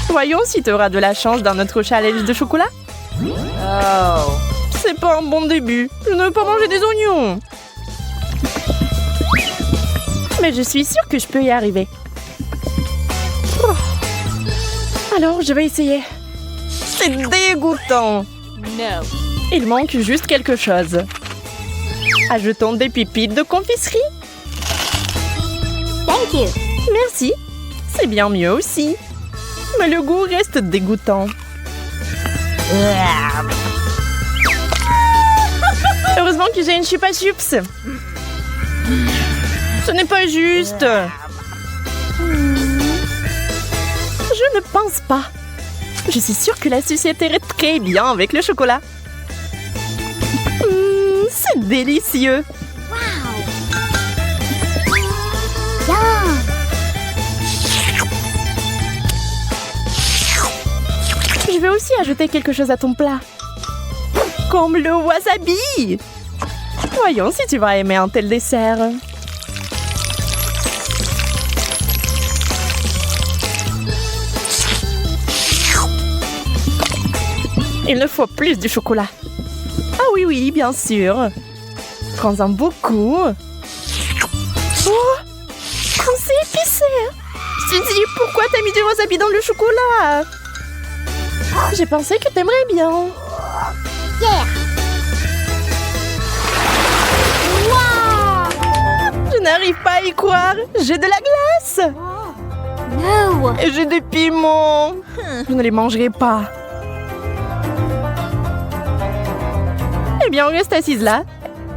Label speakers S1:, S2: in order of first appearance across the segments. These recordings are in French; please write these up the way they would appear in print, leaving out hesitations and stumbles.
S1: Voyons si tu auras de la chance dans notre challenge de chocolat.
S2: Oh.
S1: C'est pas un bon début. Je ne veux pas manger des oignons. Mais je suis sûre que je peux y arriver. Oh. Alors, je vais essayer. C'est dégoûtant.
S2: No.
S1: Il manque juste quelque chose. Ajoutons des pépites de confiserie.
S2: Thank you.
S1: Merci. C'est bien mieux aussi. Mais le goût reste dégoûtant. Heureusement que j'ai une chupa chups. Ce n'est pas juste. Je ne pense pas. Je suis sûre que la sucette irait très bien avec le chocolat. C'est délicieux.
S2: Yum.
S1: Je vais aussi ajouter quelque chose à ton plat. Comme le wasabi. Voyons si tu vas aimer un tel dessert. Il nous faut plus de chocolat. Ah oui, oui, bien sûr. Prends-en beaucoup. Oh, c'est épicé. Suzy, pourquoi t'as mis du wasabi dans le chocolat? J'ai pensé que t'aimerais bien.
S2: Yeah. Wow.
S1: Je n'arrive pas à y croire. J'ai de la glace.
S2: No.
S1: Et j'ai des piments. Je ne les mangerai pas. Eh bien, on reste assise là.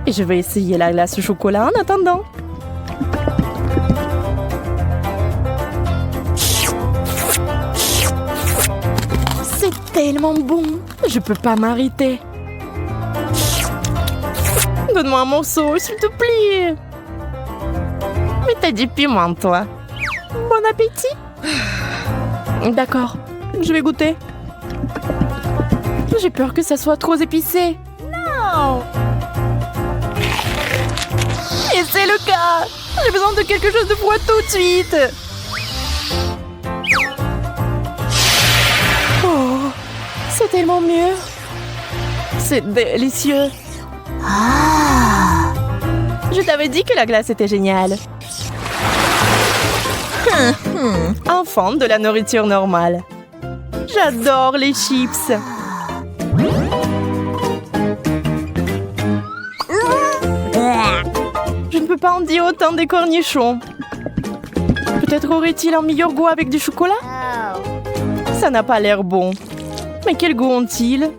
S1: Et je vais essayer la glace au chocolat en attendant. C'est tellement bon. Je peux pas m'arrêter. Donne-moi un morceau, s'il te plaît. Mais t'as du piment, toi. Bon appétit. D'accord, je vais goûter. J'ai peur que ça soit trop épicé.
S2: No.
S1: Et c'est le cas. J'ai besoin de quelque chose de froid tout de suite. Oh, c'est tellement mieux. C'est délicieux. Je t'avais dit que la glace était géniale. Enfant de la nourriture normale. J'adore les chips. Je ne peux pas en dire autant des cornichons. Peut-être aurait-il un meilleur goût avec du chocolat?
S2: Oh.
S1: Ça n'a pas l'air bon. Mais quel goût ont-ils?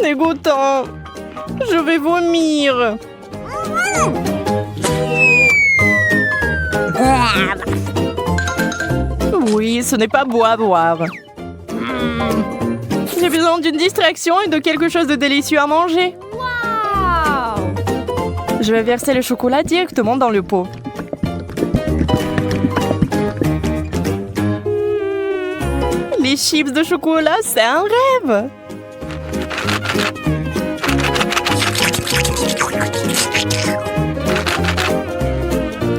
S1: Dégoûtant. Je vais vomir. Oui, ce n'est pas beau à boire. J'ai besoin d'une distraction et de quelque chose de délicieux à manger.
S2: Wow.
S1: Je vais verser le chocolat directement dans le pot. Les chips de chocolat, c'est un rêve.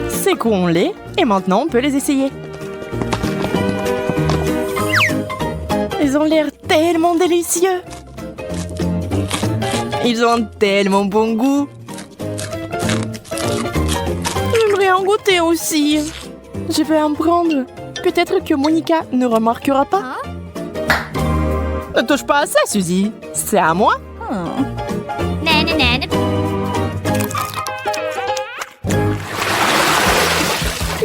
S1: Sécouons-les et maintenant on peut les essayer. Ils ont l'air tellement délicieux. Ils ont un tellement bon goût. J'aimerais en goûter aussi. Je vais en prendre. Peut-être que Monica ne remarquera pas. Ne touche pas à ça, Suzy. C'est à moi.
S2: Nana, nana.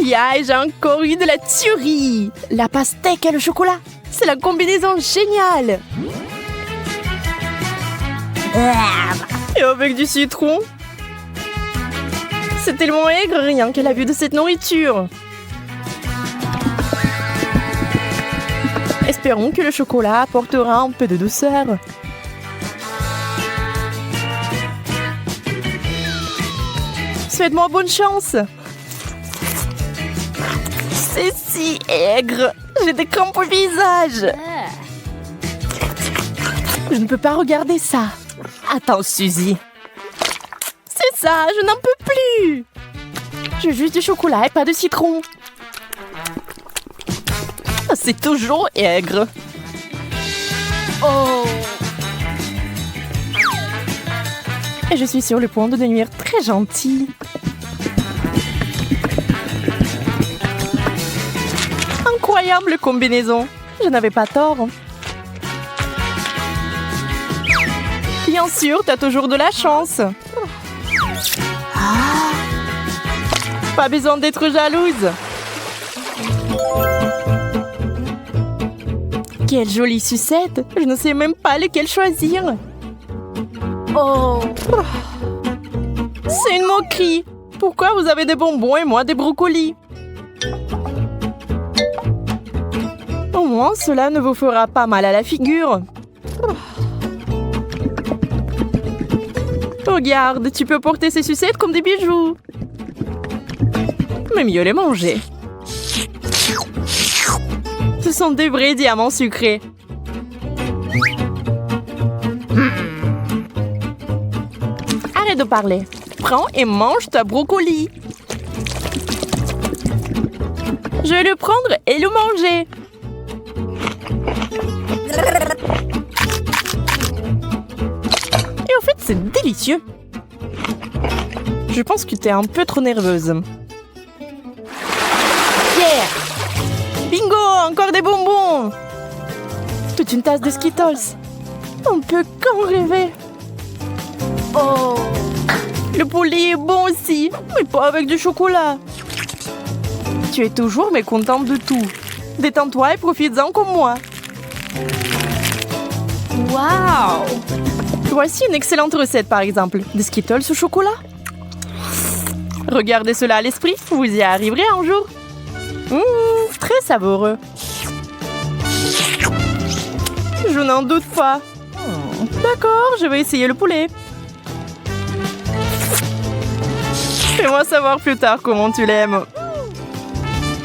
S1: Yay, j'ai encore eu de la tuerie. La pastèque et le chocolat. C'est la combinaison géniale. Et avec du citron. C'est tellement aigre rien qu'à la vue de cette nourriture. Espérons que le chocolat apportera un peu de douceur. Souhaite-moi bonne chance. C'est si aigre. J'ai des crampes au visage. Je ne peux pas regarder ça. Attends, Suzy. C'est ça, je n'en peux plus. Je veux juste du chocolat et pas de citron. c'est toujours aigre.
S2: Oh.
S1: Et je suis sur le point de devenir très gentille. Incroyable combinaison. Je n'avais pas tort. Bien sûr, t'as toujours de la chance. Pas besoin d'être jalouse. Quelle jolie sucette. Je ne sais même pas lequel choisir.
S2: Oh.
S1: C'est une moquerie. Pourquoi vous avez des bonbons et moi des brocolis? Au moins, cela ne vous fera pas mal à la figure. Regarde, tu peux porter ces sucettes comme des bijoux. Mais mieux les manger. Ce sont des vrais diamants sucrés. Arrête de parler. Prends et mange ta brocoli. Je vais le prendre et le manger. Et au fait, c'est délicieux. Je pense que tu es un peu trop nerveuse. Yeah! Bingo! Encore des bonbons! Toute une tasse de Skittles. On peut qu'en rêver.
S2: Oh.
S1: Le poulet est bon aussi, mais pas avec du chocolat. Tu es toujours mécontente de tout. Détends-toi et profites-en comme moi.
S2: Wow.
S1: Voici une excellente recette, par exemple. Des Skittles au chocolat. Regardez cela à l'esprit, vous y arriverez un jour. Très savoureux. Je n'en doute pas. D'accord, je vais essayer le poulet. Fais-moi savoir plus tard comment tu l'aimes.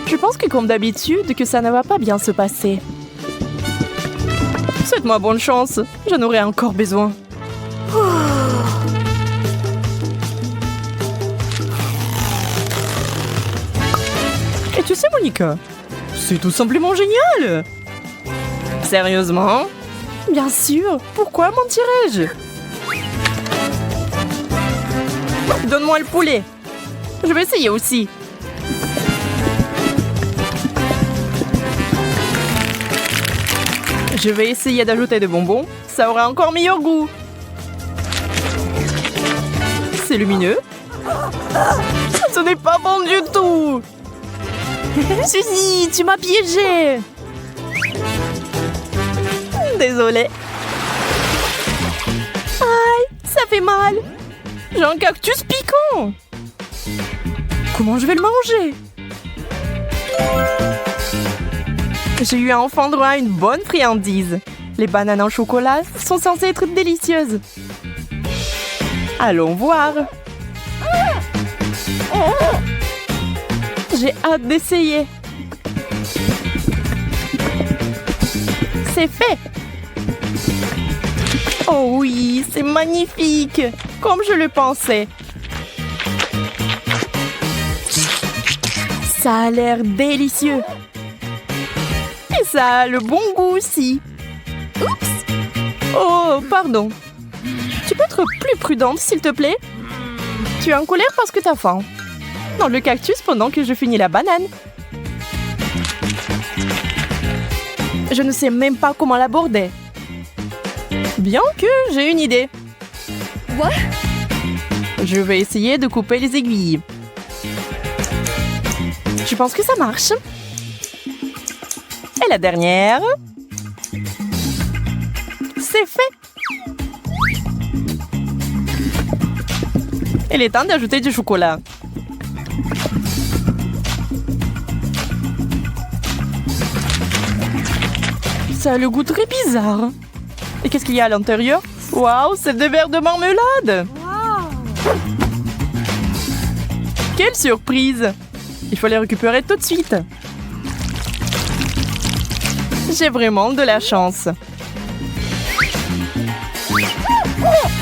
S1: Je pense que comme d'habitude, que ça ne va pas bien se passer. Souhaite-moi bonne chance, j'en aurai encore besoin. Et tu sais, Monica, c'est tout simplement génial. Sérieusement? Bien sûr, pourquoi mentirais-je? Donne-moi le poulet. Je vais essayer aussi. Je vais essayer d'ajouter des bonbons. Ça aura encore meilleur goût. C'est lumineux. Ce n'est pas bon du tout. Suzy, tu m'as piégée. Désolée. Aïe, ça fait mal. J'ai un cactus piquant. Comment je vais le manger? J'ai eu enfin droit à une bonne friandise. Les bananes en chocolat sont censées être délicieuses. Allons voir. J'ai hâte d'essayer. C'est fait. Oh oui, c'est magnifique. Comme je le pensais. Ça a l'air délicieux. Et ça a le bon goût aussi. Oups. Oh, pardon. Tu peux être plus prudente, s'il te plaît? Tu es en colère parce que t'as faim. Dans le cactus pendant que je finis la banane. Je ne sais même pas comment l'aborder. Bien que j'ai une idée.
S2: What?
S1: Je vais essayer de couper les aiguilles. Je pense que ça marche. Et la dernière. C'est fait. Il est temps d'ajouter du chocolat. Ça a le goût très bizarre. Et qu'est-ce qu'il y a à l'intérieur? Waouh, c'est des verres de marmelade!
S2: Wow.
S1: Quelle surprise! Il faut les récupérer tout de suite. J'ai vraiment de la chance.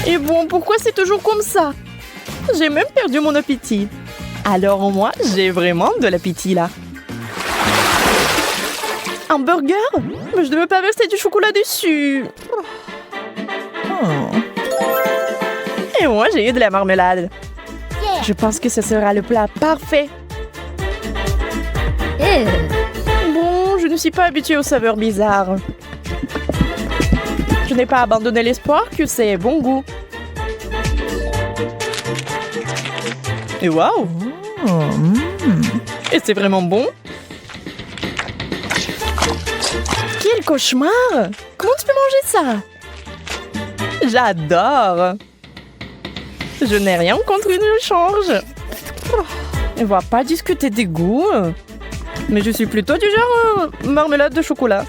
S1: Et bon, pourquoi c'est toujours comme ça? J'ai même perdu mon appétit. Alors moi, j'ai vraiment de l'appétit là. Un burger? Mais je ne veux pas verser du chocolat dessus. Et moi, j'ai eu de la marmelade. Je pense que ce sera le plat parfait. Bon, je ne suis pas habituée aux saveurs bizarres. Je n'ai pas abandonné l'espoir que c'est bon goût. Et waouh! Et c'est vraiment bon? Quel cauchemar! Comment tu peux manger ça? J'adore! Je n'ai rien contre une change. On va pas discuter des goûts. Mais je suis plutôt du genre marmelade de chocolat.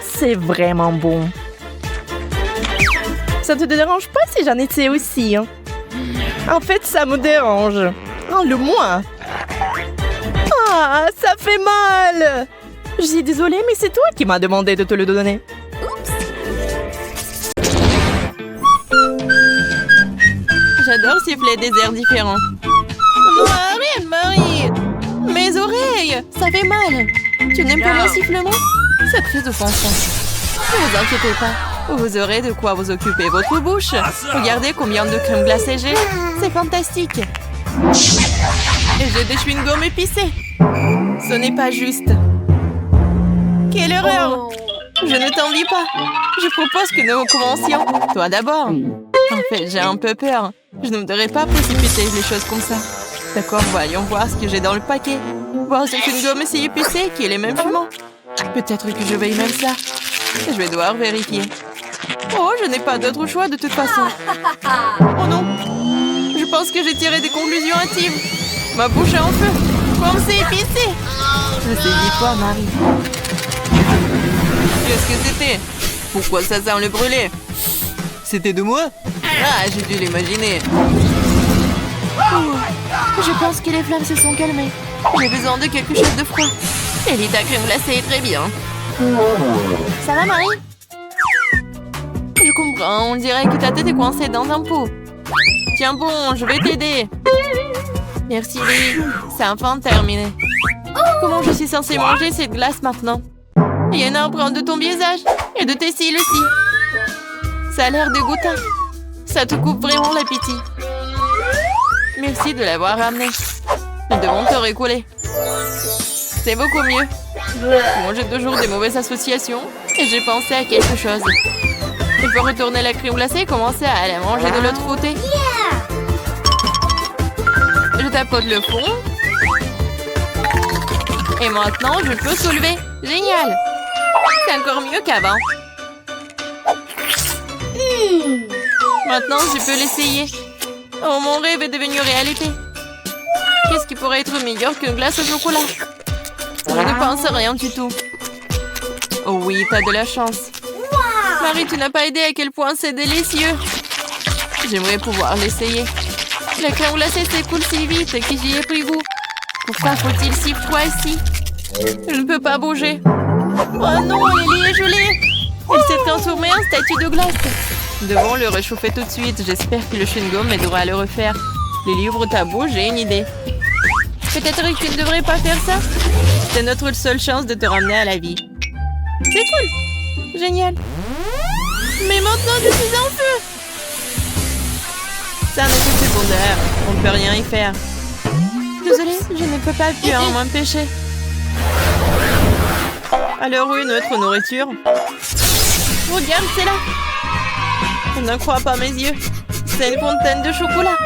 S1: C'est vraiment bon. Ça te dérange pas si j'en étais aussi, hein? En fait, ça me dérange. Enlève-moi. Ah, ça fait mal. Je suis désolée, mais c'est toi qui m'as demandé de te le donner. J'adore siffler des airs différents. Non, arrête, Marie! Mes oreilles! Ça fait mal! Tu n'aimes pas mon sifflement? C'est très offensant. Ne vous inquiétez pas, vous aurez de quoi vous occuper votre bouche. Regardez combien de crème glacée j'ai. C'est fantastique. Et j'ai des chewing-gums épicés. Ce n'est pas juste. Quelle erreur! Je ne t'envie pas. Je propose que nous commencions. Toi d'abord. En fait, j'ai un peu peur. Je ne devrais pas précipiter les choses comme ça. D'accord, voyons voir ce que j'ai dans le paquet. Voir ce chewing-gum si épicé qu'il est même fumant. Peut-être que je vais aimer ça. Je vais devoir vérifier. Oh, je n'ai pas d'autre choix de toute façon. Oh non. Je pense que j'ai tiré des conclusions hâtives. Ma bouche est en feu. Comme c'est épicé. Je sais dis quoi, Marie. Qu'est-ce que c'était? Pourquoi ça semble brûler? C'était de moi? Ah, j'ai dû l'imaginer. Je pense que les flammes se sont calmées. J'ai besoin de quelque chose de froid. Ellie, ta crème glacée est très bien. Ça va, Marie? Je comprends, on dirait que ta tête est coincée dans un pot. Tiens bon, je vais t'aider. Merci, Ellie. C'est enfin terminé. Comment je suis censée manger cette glace maintenant? Il y a une empreinte de ton visage et de tes cils aussi. Ça a l'air dégoûtant. Ça te coupe vraiment l'appétit. Merci de l'avoir ramené. Nous devons te récouler. C'est beaucoup mieux. Moi, j'ai toujours des mauvaises associations et j'ai pensé à quelque chose. Il faut retourner la crème glacée et commencer à la manger de l'autre côté. Je tapote le fond. Et maintenant, je peux soulever. Génial! C'est encore mieux qu'avant. Maintenant, je peux l'essayer. Oh, mon rêve est devenu réalité. Qu'est-ce qui pourrait être meilleur qu'une glace au chocolat? Je ne pense à rien du tout. Oh oui, t'as de la chance. Marie, tu n'as pas aidé à quel point c'est délicieux. J'aimerais pouvoir l'essayer. La crème glacée s'écoule si vite que j'y ai pris goût. Pourquoi faut-il si froid ici? Je ne peux pas bouger. Oh non, Ellie est gelée. Elle s'est transformée en statue de glace. Nous devons le réchauffer tout de suite. J'espère que le chewing-gum m'aidera à le refaire. Lily, ouvre ta bouche, j'ai une idée. Peut-être que tu ne devrais pas faire ça. C'est notre seule chance de te ramener à la vie. C'est cool. Génial. Mais maintenant, je suis en feu. C'est un effet secondaire. On ne peut rien y faire. Désolée, je ne peux pas plus m'empêcher. Alors où est notre nourriture? Regarde, c'est là. Je ne crois pas mes yeux. C'est une fontaine de chocolat.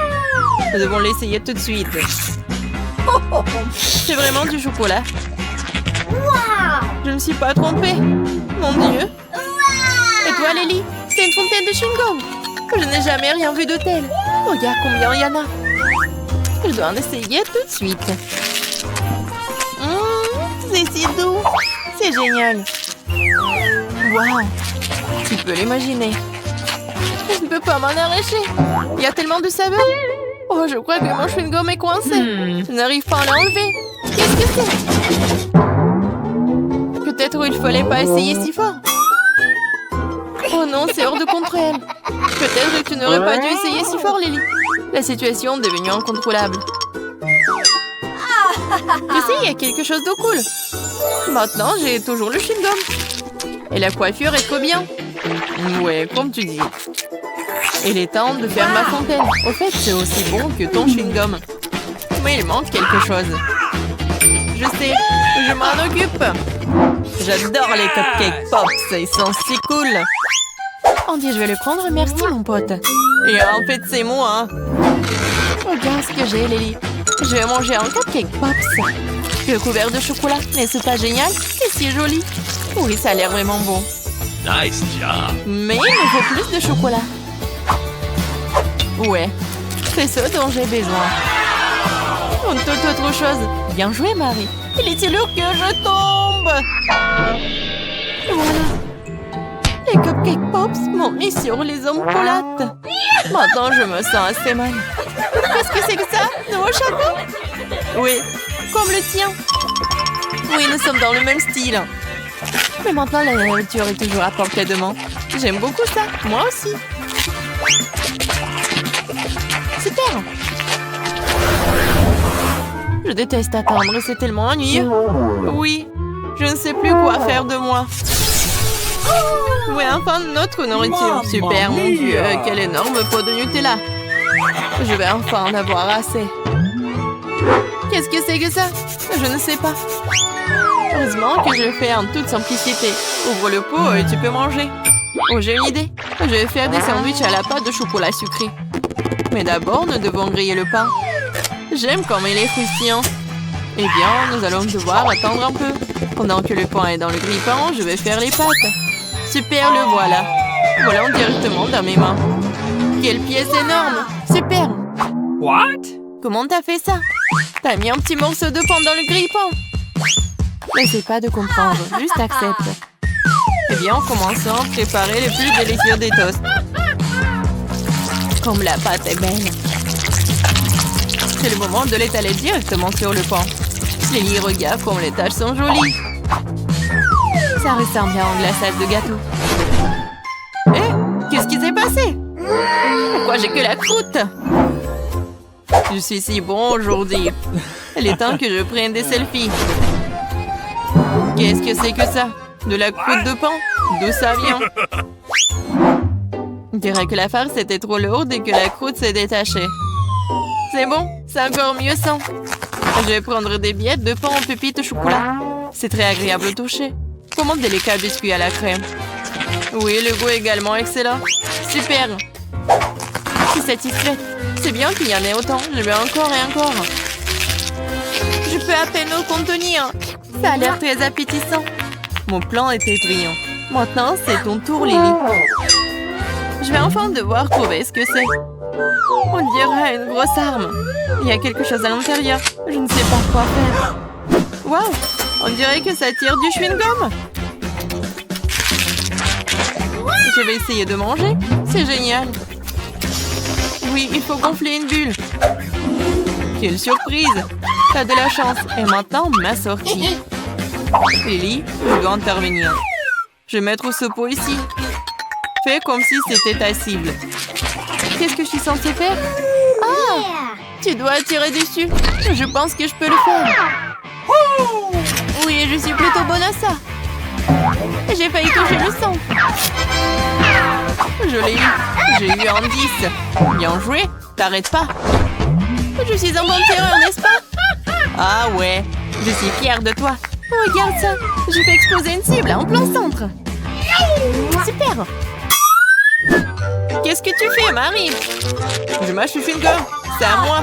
S1: Nous devons l'essayer tout de suite. C'est vraiment du chocolat. Je ne me suis pas trompée. Mon Dieu. Et toi, Lily? C'est une fontaine de chewing-gum. Je n'ai jamais rien vu de tel. Regarde combien il y en a. Je dois en essayer tout de suite. C'est si doux. C'est génial. Waouh. Tu peux l'imaginer. Je ne peux pas m'en arracher. Il y a tellement de saveurs. Oh, je crois que mon chewing-gum est coincé. Je n'arrive pas à l'enlever. Qu'est-ce que c'est? Peut-être il ne fallait pas essayer si fort. Oh non, c'est hors de contrôle. Peut-être que tu n'aurais pas dû essayer si fort, Lily. La situation est devenue incontrôlable. Tu sais, il y a quelque chose de cool. Maintenant, j'ai toujours le chewing-gum. Et la coiffure est trop bien. Ouais, comme tu dis. Il est temps de faire ma fontaine. Au fait, c'est aussi bon que ton chewing-gum. Mais il manque quelque chose. Je sais, je m'en occupe. J'adore les cupcakes pops, ils sont si cool. Andy, je vais le prendre, merci mon pote. Et en fait, c'est moi. Regarde ce que j'ai, Lily. Je vais manger un cupcake pops. Recouvert de chocolat, n'est-ce pas génial? C'est si joli. Oui, ça a l'air vraiment bon.
S3: Nice job.
S1: Mais il me faut plus de chocolat. Ouais, c'est ce dont j'ai besoin. Ou toute autre chose. Bien joué, Marie. Il est lourd que je tombe. Voilà. Les cupcake pops m'ont mis sur les omoplates. Maintenant, je me sens assez mal. Qu'est-ce que c'est que ça? Nouveau chapeau? Oui, comme le tien. Oui, nous sommes dans le même style. Mais maintenant, la nourriture est toujours à portée de main. J'aime beaucoup ça. Moi aussi. Super. Je déteste attendre, c'est tellement ennuyeux. Oui, je ne sais plus quoi faire de moi. Oui, enfin, notre nourriture. Super, mon Dieu, quel énorme pot de Nutella. Je vais enfin en avoir assez. Qu'est-ce que c'est que ça? Je ne sais pas. Heureusement que je le fais en toute simplicité. Ouvre le pot et tu peux manger. Oh, j'ai une idée. Je vais faire des sandwichs à la pâte de chocolat sucré. Mais d'abord, nous devons griller le pain. J'aime comme il est croustillant. Eh bien, nous allons devoir attendre un peu. Pendant que le pain est dans le grille-pain, je vais faire les pâtes. Super, le voilà. Voilà directement dans mes mains. Quelle pièce énorme! Super!
S3: What?
S1: Comment t'as fait ça? T'as mis un petit morceau de pain dans le grille-pain. N'essaie pas de comprendre, juste accepte. Eh bien, commençons à préparer les plus délicieux des toasts. Comme la pâte est belle. C'est le moment de l'étaler directement sur le pain. Lily, regarde comme les taches sont jolies. Ça ressemble à un glaçage de gâteau. Eh, qu'est-ce qui s'est passé? Pourquoi j'ai que la croûte? Je suis si bon aujourd'hui. Il est temps que je prenne des selfies. Qu'est-ce que c'est que ça? De la croûte de pain? D'où ça vient? On dirait que la farce était trop lourde et que la croûte s'est détachée. C'est bon, c'est encore mieux sans. Je vais prendre des billettes de pain en pépites au chocolat. C'est très agréable au toucher. Comment délicat biscuit à la crème. Oui, le goût est également excellent. Super. Je suis satisfaite. C'est bien qu'il y en ait autant. Je veux encore et encore. Je peux à peine le contenir. Ça a l'air très appétissant. Mon plan était brillant. Maintenant, c'est ton tour, Lily. Je vais enfin devoir trouver ce que c'est. On dirait une grosse arme. Il y a quelque chose à l'intérieur. Je ne sais pas quoi faire. Waouh! On dirait que ça tire du chewing-gum. Je vais essayer de manger. C'est génial. Oui, il faut gonfler une bulle. Quelle surprise! T'as de la chance. Et maintenant, ma sortie. Lily, je dois intervenir. Je vais mettre ce pot ici. Fais comme si c'était ta cible. Qu'est-ce que je suis censée faire? Ah! Tu dois tirer dessus. Je pense que je peux le faire. Oui, je suis plutôt bonne à ça. J'ai failli toucher le sang. Je l'ai eu. J'ai eu un 10. Bien joué. T'arrêtes pas. Je suis un bon tireur, n'est-ce pas? Ah ouais. Je suis fière de toi. Regarde ça. J'ai fait exploser une cible en plein centre. Super. Qu'est-ce que tu fais, Marie? Je mâche le chewing-gum. C'est à moi.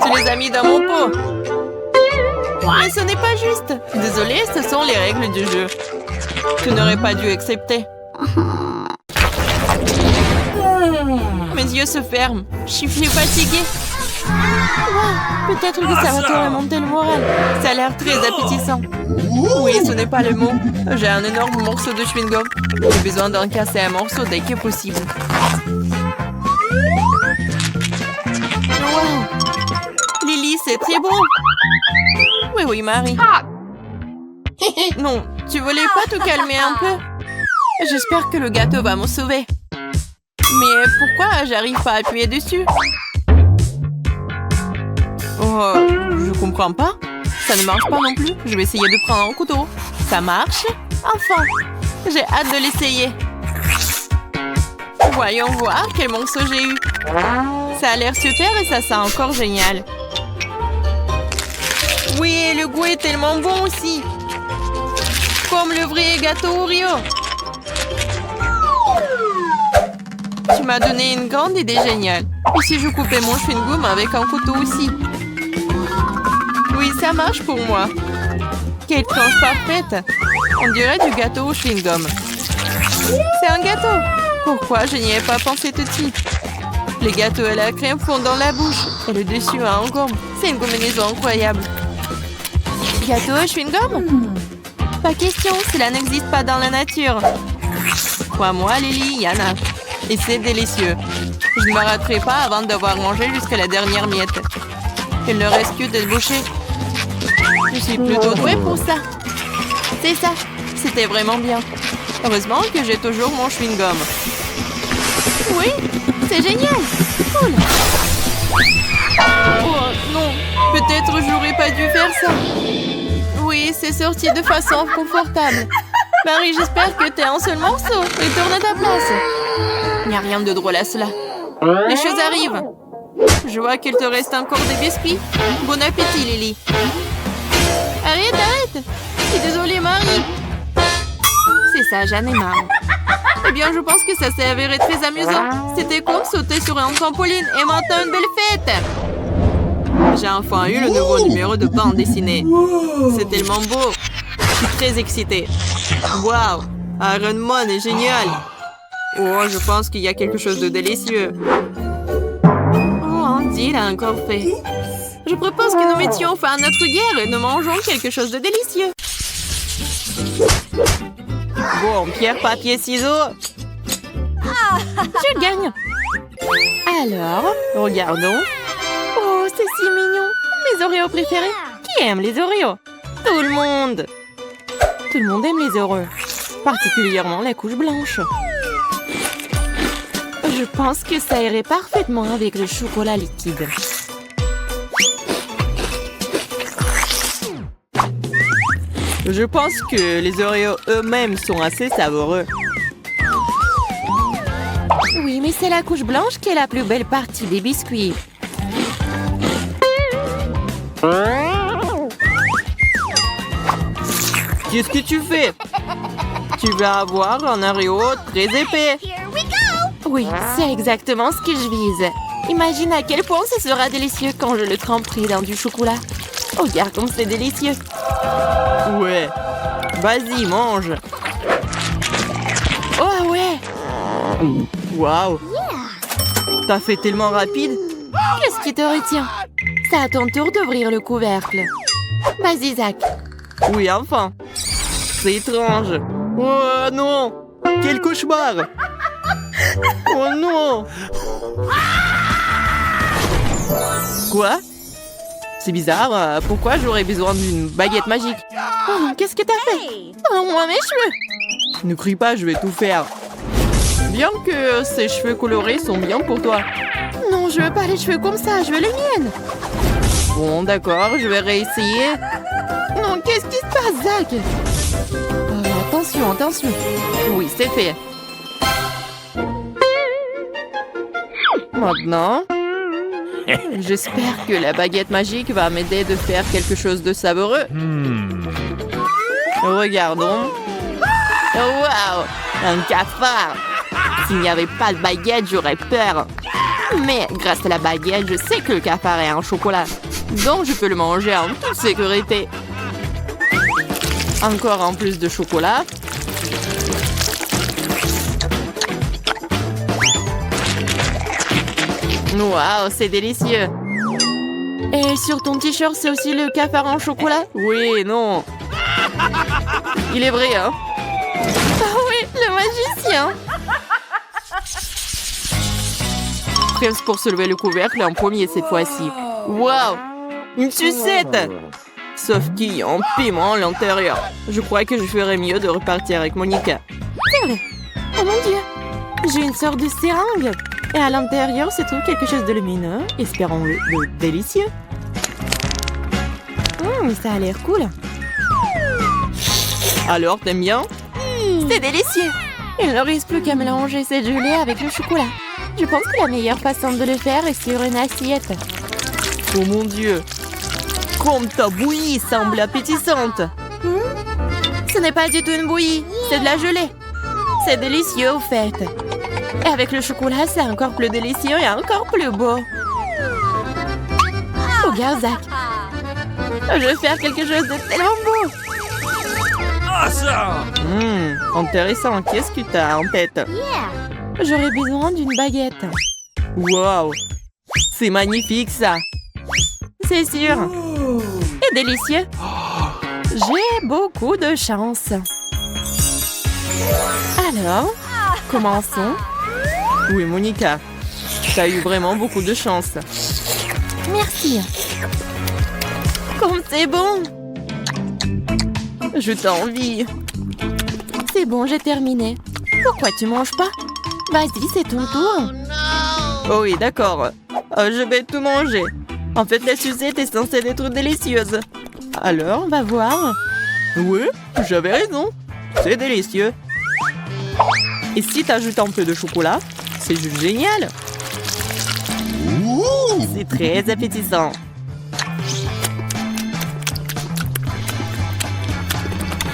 S1: Tu les as mis dans mon pot. Mais ce n'est pas juste. Désolée, ce sont les règles du jeu. Tu n'aurais pas dû accepter. Mes yeux se ferment. Je suis fatiguée. Wow, peut-être que ça va te remonter le moral. Ça a l'air très appétissant. Oui, ce n'est pas le mot. J'ai un énorme morceau de chewing-gum. J'ai besoin d'en casser un morceau dès que possible. Wow. Lily, c'est très bon. Oui, oui, Marie. Non, tu voulais pas te calmer un peu? J'espère que le gâteau va me sauver. Mais pourquoi j'arrive pas à appuyer dessus? Oh, je comprends pas. Ça ne marche pas non plus. Je vais essayer de prendre un couteau. Ça marche? Enfin! J'ai hâte de l'essayer. Voyons voir quel morceau j'ai eu. Ça a l'air super et ça sent encore génial. Oui, le goût est tellement bon aussi. Comme le vrai gâteau Oreo. Tu m'as donné une grande idée géniale. Et si je coupais mon chewing-gum avec un couteau aussi? Oui, ça marche pour moi. Quelle tranche parfaite. On dirait du gâteau au chewing-gum. C'est un gâteau. Pourquoi je n'y ai pas pensé tout de suite? Les gâteaux à la crème fondent dans la bouche. Et le dessus a un gomme. C'est une combinaison incroyable. Gâteau au chewing-gum? Pas question, cela n'existe pas dans la nature. Crois-moi, Lily, il y en a. Et c'est délicieux. Je ne m'arrêterai pas avant d'avoir mangé jusqu'à la dernière miette. Il ne reste que de boucher. Je suis plutôt douée pour ça. C'est ça. C'était vraiment bien. Heureusement que j'ai toujours mon chewing-gum. Oui, c'est génial. Cool. Oh non, peut-être j'aurais pas dû faire ça. Oui, c'est sorti de façon confortable. Marie, j'espère que t'es un seul morceau. Retourne à ta place. Il n'y a rien de drôle à cela. Les choses arrivent. Je vois qu'il te reste encore des biscuits. Bon appétit, Lily. Arrête, arrête. Je suis désolée, Marie. C'est ça, j'en ai marre. Eh bien, je pense que ça s'est avéré très amusant. C'était comme sauter sur un trampoline et maintenant une belle fête. J'ai enfin eu le nouveau numéro de bande dessinée. C'est tellement beau. Je suis très excitée. Waouh, Iron Man est génial. Oh, je pense qu'il y a quelque chose de délicieux. Oh, Andy l'a encore fait. Je propose que nous mettions fin à notre guerre et nous mangeons quelque chose de délicieux. Bon, pierre, papier, ciseaux. Je gagne. Alors, regardons. Oh, c'est si mignon. Mes Oreos préférés. Qui aime les Oreos? Tout le monde. Tout le monde aime les Oreos. Particulièrement la couche blanche. Je pense que ça irait parfaitement avec le chocolat liquide. Je pense que les Oreos eux-mêmes sont assez savoureux. Oui, mais c'est la couche blanche qui est la plus belle partie des biscuits. Qu'est-ce que tu fais? Tu vas avoir un Oreo très épais. Oui, c'est exactement ce que je vise. Imagine à quel point ce sera délicieux quand je le tremperai dans du chocolat. Oh, regarde comme c'est délicieux. Ouais. Vas-y, mange. Oh, ouais. Waouh. T'as fait tellement rapide. Qu'est-ce qui te retient? C'est à ton tour d'ouvrir le couvercle. Vas-y, Zach. Oui, enfin. C'est étrange. Oh non. Quel cauchemar. Oh non. Quoi? C'est bizarre. Pourquoi j'aurais besoin d'une baguette magique? Oh non, qu'est-ce que t'as fait? Rends-moi mes cheveux. Ne crie pas, je vais tout faire. Bien que ces cheveux colorés sont bien pour toi. Non, je veux pas les cheveux comme ça, je veux les miennes. Bon, d'accord, je vais réessayer. Non, qu'est-ce qui se passe, Zach? Attention, attention. Oui, c'est fait. Maintenant, j'espère que la baguette magique va m'aider de faire quelque chose de savoureux. Regardons. Oh, wow! Un cafard! S'il n'y avait pas de baguette, j'aurais peur. Mais grâce à la baguette, je sais que le cafard est un chocolat. Donc, je peux le manger en toute sécurité. Encore un plus de chocolat. Waouh, c'est délicieux. Et sur ton t-shirt, c'est aussi le cafard en chocolat? Oui, non. Il est vrai, hein? Ah oui, le magicien. Prêt pour soulever le couvercle en premier cette fois-ci. Waouh, une sucette. Sauf qu'il y a un piment à l'intérieur. Je crois que je ferais mieux de repartir avec Monica. C'est vrai. Oh mon Dieu. J'ai une sorte de seringue. Et à l'intérieur se trouve quelque chose de lumineux. Espérons-le de délicieux. Ça a l'air cool. Alors, t'aimes bien? C'est délicieux. Il ne reste plus qu'à mélanger cette gelée avec le chocolat. Je pense que la meilleure façon de le faire est sur une assiette. Oh mon Dieu! Comme ta bouillie semble appétissante! Ce n'est pas du tout une bouillie, c'est de la gelée. C'est délicieux au fait. Et avec le chocolat, c'est encore plus délicieux et encore plus beau. Regarde, Zach. Je vais faire quelque chose de tellement beau.
S3: Awesome!
S1: Intéressant. Qu'est-ce que tu as en tête? J'aurais besoin d'une baguette. Wow! C'est magnifique, ça. C'est sûr. Et délicieux. J'ai beaucoup de chance. Alors, commençons. Oui, Monica. Tu as eu vraiment beaucoup de chance. Merci. Comme c'est bon. Je t'envie. C'est bon, j'ai terminé. Pourquoi tu manges pas? Vas-y, c'est ton tour. Oh oui, d'accord. Je vais tout manger. En fait, la sucette est censée être délicieuse. Alors, on va voir. Oui, j'avais raison. C'est délicieux. Et si t'ajoutes un peu de chocolat, c'est juste génial. C'est très appétissant.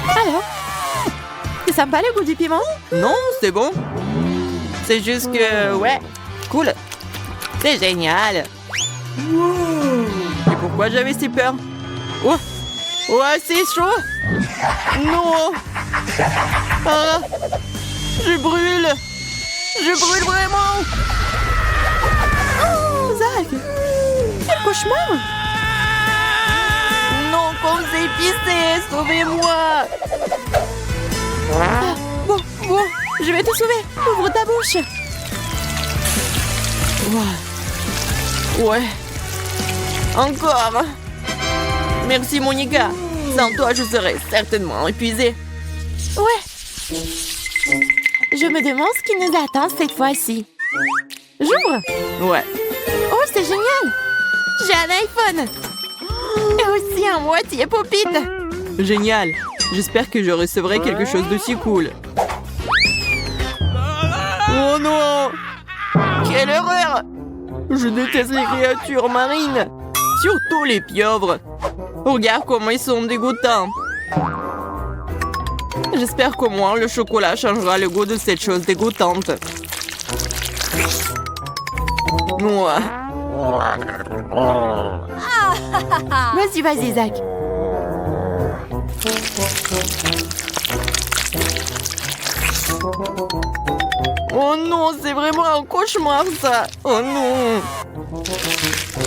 S1: Alors, c'est sympa le goût du piment? Non, c'est bon. C'est juste que, ouais, cool. C'est génial. Et pourquoi j'avais si peur? Oh, ouais, c'est chaud. Non. Ah, je brûle. Je brûle vraiment. Oh, Zach, quel cauchemar. Non, comme c'est épicé, sauvez-moi. Ah, bon, je vais te sauver. Ouvre ta bouche. Ouais. Encore. Merci, Monica. Sans toi, je serais certainement épuisée. Ouais. Je me demande ce qui nous attend cette fois-ci. J'ouvre. Ouais. Oh, c'est génial. J'ai un iPhone. Et aussi un moitié pop-it. Génial. J'espère que je recevrai quelque chose de si cool. Oh non! Quelle horreur! Je déteste les créatures marines. Surtout les pieuvres. Regarde comment ils sont dégoûtants. J'espère qu'au moins le chocolat changera le goût de cette chose dégoûtante. Ouais. Vas-y, Zach. Oh non, c'est vraiment un cauchemar, ça. Oh non.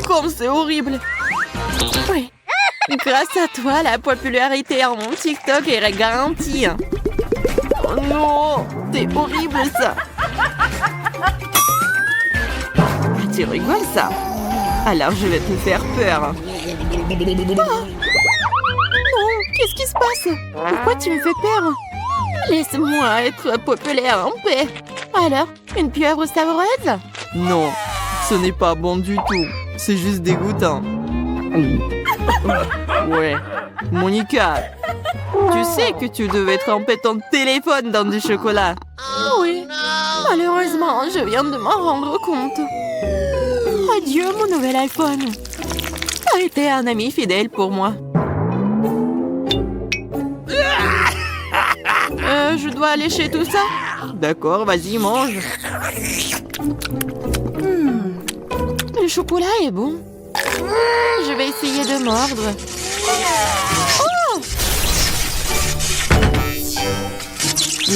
S1: Comme c'est horrible. Oui. Grâce à toi, la popularité en mon TikTok est garantie. Oh non, c'est horrible, ça. Tu rigoles, ça? Alors, je vais te faire peur. Oh. Non, qu'est-ce qui se passe? Pourquoi tu me fais peur? Laisse-moi être populaire en paix. Alors, une pieuvre savoureuse? Non, ce n'est pas bon du tout. C'est juste dégoûtant. Ouais. Monica, tu sais que tu devais tremper ton téléphone dans du chocolat. Oui. Malheureusement, je viens de m'en rendre compte. Adieu, mon nouvel iPhone. Tu as été un ami fidèle pour moi. Je dois lécher tout ça? D'accord, vas-y, mange. Le chocolat est bon. Je vais essayer de mordre. Oh!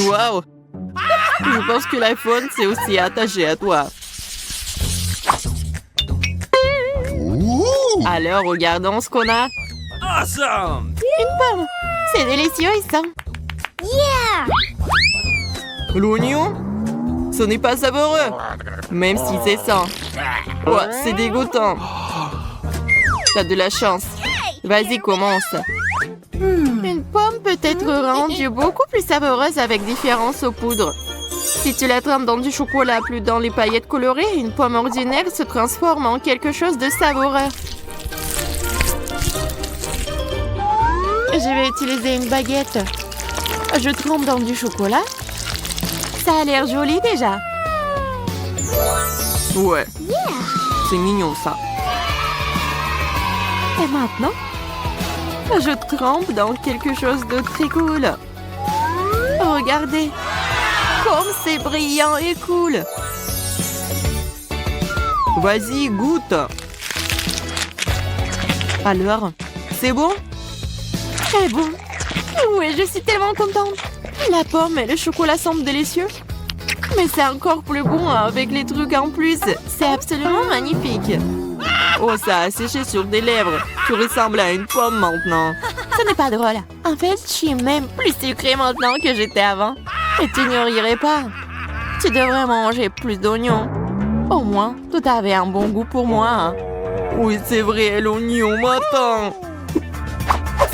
S1: Wow! Je pense que l'iPhone s'est aussi attaché à toi. Alors, regardons ce qu'on a.
S3: Awesome!
S1: Une pomme. C'est délicieux, ça. L'oignon? Ce n'est pas savoureux. Même si c'est ça. Ouais, c'est dégoûtant. T'as de la chance. Vas-y, commence. Une pomme peut être rendue beaucoup plus savoureuse avec différents saupoudres. Si tu la trempes dans du chocolat plus dans les paillettes colorées, une pomme ordinaire se transforme en quelque chose de savoureux. Je vais utiliser une baguette. Je trempe dans du chocolat. Ça a l'air joli déjà.
S3: Ouais. C'est mignon ça.
S1: Et maintenant, je trempe dans quelque chose de très cool. Regardez, comme c'est brillant et cool.
S3: Vas-y, goûte.
S1: Alors,
S3: C'est bon?
S1: très bon. Oui, je suis tellement contente. La pomme et le chocolat semblent délicieux. Mais c'est encore plus bon avec les trucs en plus. C'est absolument magnifique.
S3: Oh, ça a séché sur des lèvres. Tu ressembles à une pomme maintenant.
S1: Ce n'est pas drôle. En fait, je suis même plus sucrée maintenant que j'étais avant. Et tu n'y rirais pas. Tu devrais manger plus d'oignons. Au moins, tout avait un bon goût pour moi. Hein.
S3: Oui, c'est vrai, l'oignon m'attend.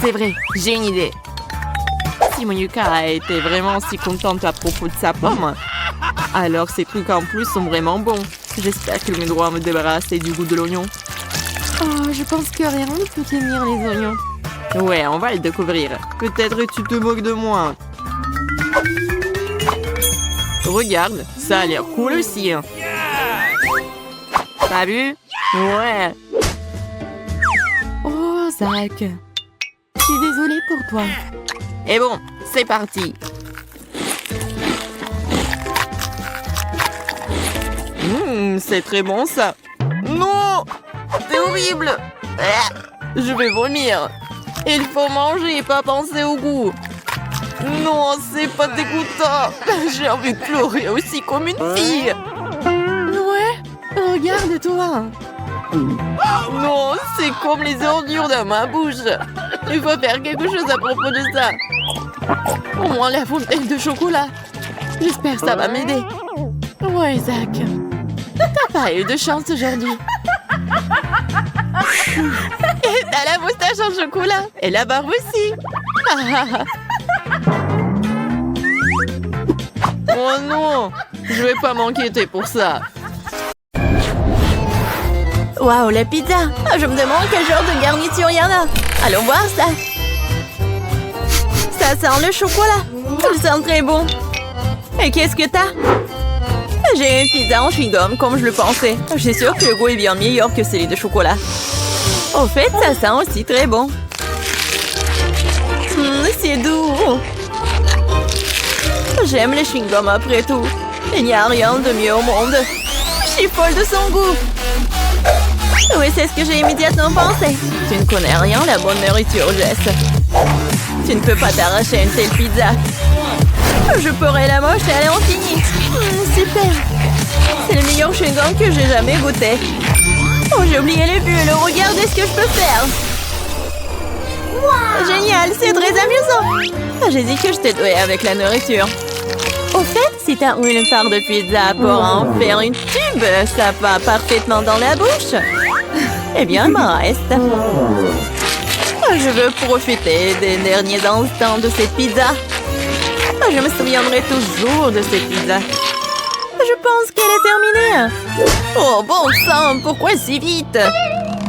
S1: C'est vrai, j'ai une idée. Si Monica a été vraiment si contente à propos de sa pomme,
S3: Alors, ces trucs en plus sont vraiment bons. J'espère qu'elle me doit me débarrasser du goût de l'oignon.
S1: oh, je pense que rien ne peut tenir les oignons.
S3: Ouais, on va le découvrir. Peut-être tu te moques de moi. Regarde, ça a l'air cool aussi. T'as vu? Ouais.
S1: Oh, Zach. Je suis désolée pour toi.
S3: Et bon, c'est parti. C'est très bon ça. Non! C'est horrible! Ah, je vais vomir. Il faut manger et pas penser au goût. Non, c'est pas dégoûtant. J'ai envie de pleurer aussi comme une fille.
S1: Ouais, regarde-toi.
S3: Non, c'est comme les ordures dans ma bouche. Il faut faire quelque chose à propos de ça.
S1: Au moins la fontaine de chocolat. J'espère que ça va m'aider. Ouais, Zach. T'as pas eu de chance aujourd'hui. Et t'as la moustache en chocolat. Et la barbe aussi.
S3: Oh non, je vais pas m'inquiéter pour ça.
S1: Waouh, la pizza. Je me demande quel genre de garniture il y en a. Allons voir ça. Ça sent le chocolat. Ça sent très bon. Et qu'est-ce que t'as? J'ai une pizza en chewing-gum comme je le pensais. Je suis sûre que le goût est bien meilleur que celui de chocolat. Au fait, ça sent aussi très bon. C'est doux. J'aime les chewing-gums après tout. Il n'y a rien de mieux au monde. Je suis folle de son goût. Oui, c'est ce que j'ai immédiatement pensé. Tu ne connais rien, la bonne nourriture, Jess. Tu ne peux pas t'arracher une telle pizza. Je pourrais la moche et elle est en fini. Super. C'est le meilleur chewing-gum que j'ai jamais goûté. Oh, j'ai oublié les bulles. Regardez ce que je peux faire. Génial, c'est très amusant. J'ai dit que je t'ai doué avec la nourriture. Au fait, si t'as une part de pizza pour en faire une tube, ça va parfaitement dans la bouche. Eh bien, il m'en reste. Je veux profiter des derniers instants de cette pizza. Je me souviendrai toujours de cette pizza. Je pense qu'elle est terminée. Oh, bon sang, pourquoi si vite?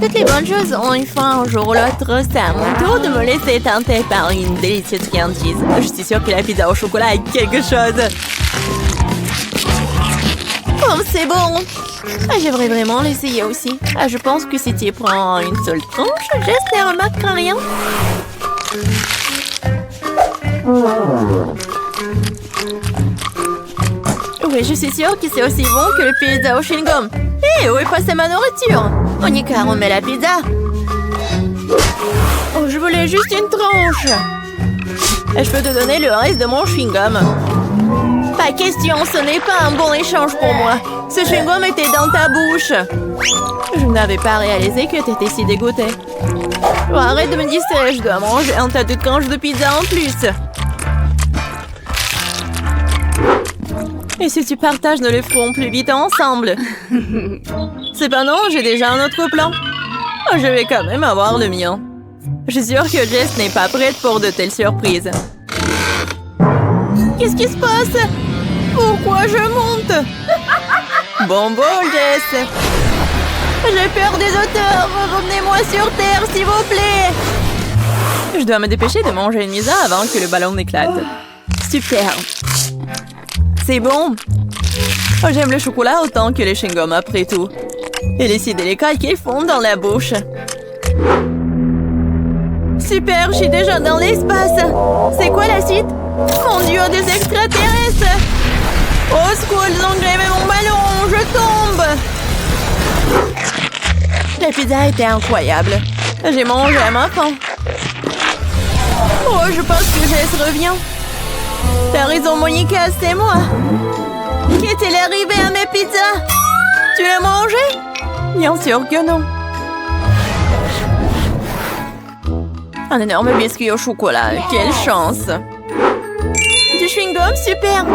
S1: Toutes les bonnes choses ont une fin un jour ou l'autre. C'est à mon tour de me laisser tenter par une délicieuse friandise. Je suis sûre que la pizza au chocolat est quelque chose. Oh, c'est bon. J'aimerais vraiment l'essayer aussi. Je pense que si tu prends une seule tranche, Jess ne remarquera rien. Oui, je suis sûre que c'est aussi bon que le pizza au chewing-gum. Hé, où est passée ma nourriture? Monica, remets la pizza. Oh, je voulais juste une tranche. Et je peux te donner le reste de mon chewing-gum. Pas question, ce n'est pas un bon échange pour moi. Ce chewing-gum était dans ta bouche. Je n'avais pas réalisé que tu étais si dégoûtée. Oh, arrête de me distraire, je dois manger un tas de tranches de pizza en plus. Et si tu partages, nous le ferons plus vite ensemble. Cependant, j'ai déjà un autre plan. Oh, je vais quand même avoir le mien. Je suis sûre que Jess n'est pas prête pour de telles surprises. Qu'est-ce qui se passe? Pourquoi je monte? Bon, Jess. J'ai peur des auteurs. Revenez-moi sur Terre, s'il vous plaît. Je dois me dépêcher de manger une pizza avant que le ballon n'éclate. Super. C'est bon. Oh, j'aime le chocolat autant que les chewing-gums après tout. Et les si délicats qu'ils font dans la bouche. Super, je suis déjà dans l'espace. C'est quoi la suite? Mon Dieu, des extraterrestres! Au secours, ils ont grévé mon ballon! Je tombe! La pizza était incroyable. J'ai mangé à ma faim. Oh, je pense que Jess revient. T'as raison, Monica, c'est moi. Qu'est-il arrivé à mes pizzas? Tu l'as mangé? Bien sûr que non. Un énorme biscuit au chocolat. Quelle chance! Du chewing-gum, super!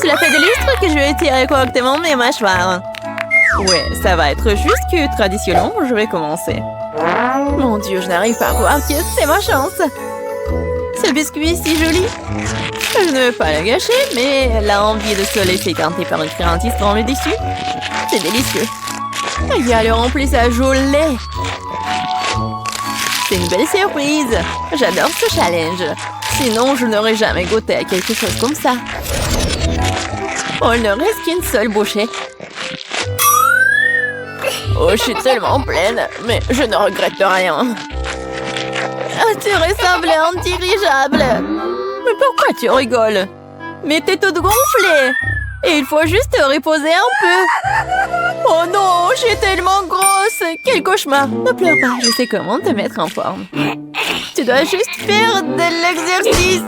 S1: Cela fait des lustres que je vais tirer correctement mes mâchoires. Ouais, ça va être juste que traditionnellement, je vais commencer. Mon Dieu, je n'arrive pas à croire que c'est ma chance. Ce biscuit si joli. Je ne veux pas le gâcher, mais la envie de se laisser tenter par une friandise dans le dessus, c'est délicieux. Il y a le remplissage au lait. C'est une belle surprise. J'adore ce challenge. Sinon, je n'aurais jamais goûté à quelque chose comme ça. Oh, il ne reste qu'une seule bouchée. Oh, je suis tellement pleine, mais je ne regrette rien. Ah, tu ressembles à un dirigeable. Mais pourquoi tu rigoles? Mais t'es toute gonflée. Et il faut juste te reposer un peu. Oh non, je suis tellement grosse. Quel cauchemar. Ne pleure pas, je sais comment te mettre en forme. Tu dois juste faire de l'exercice.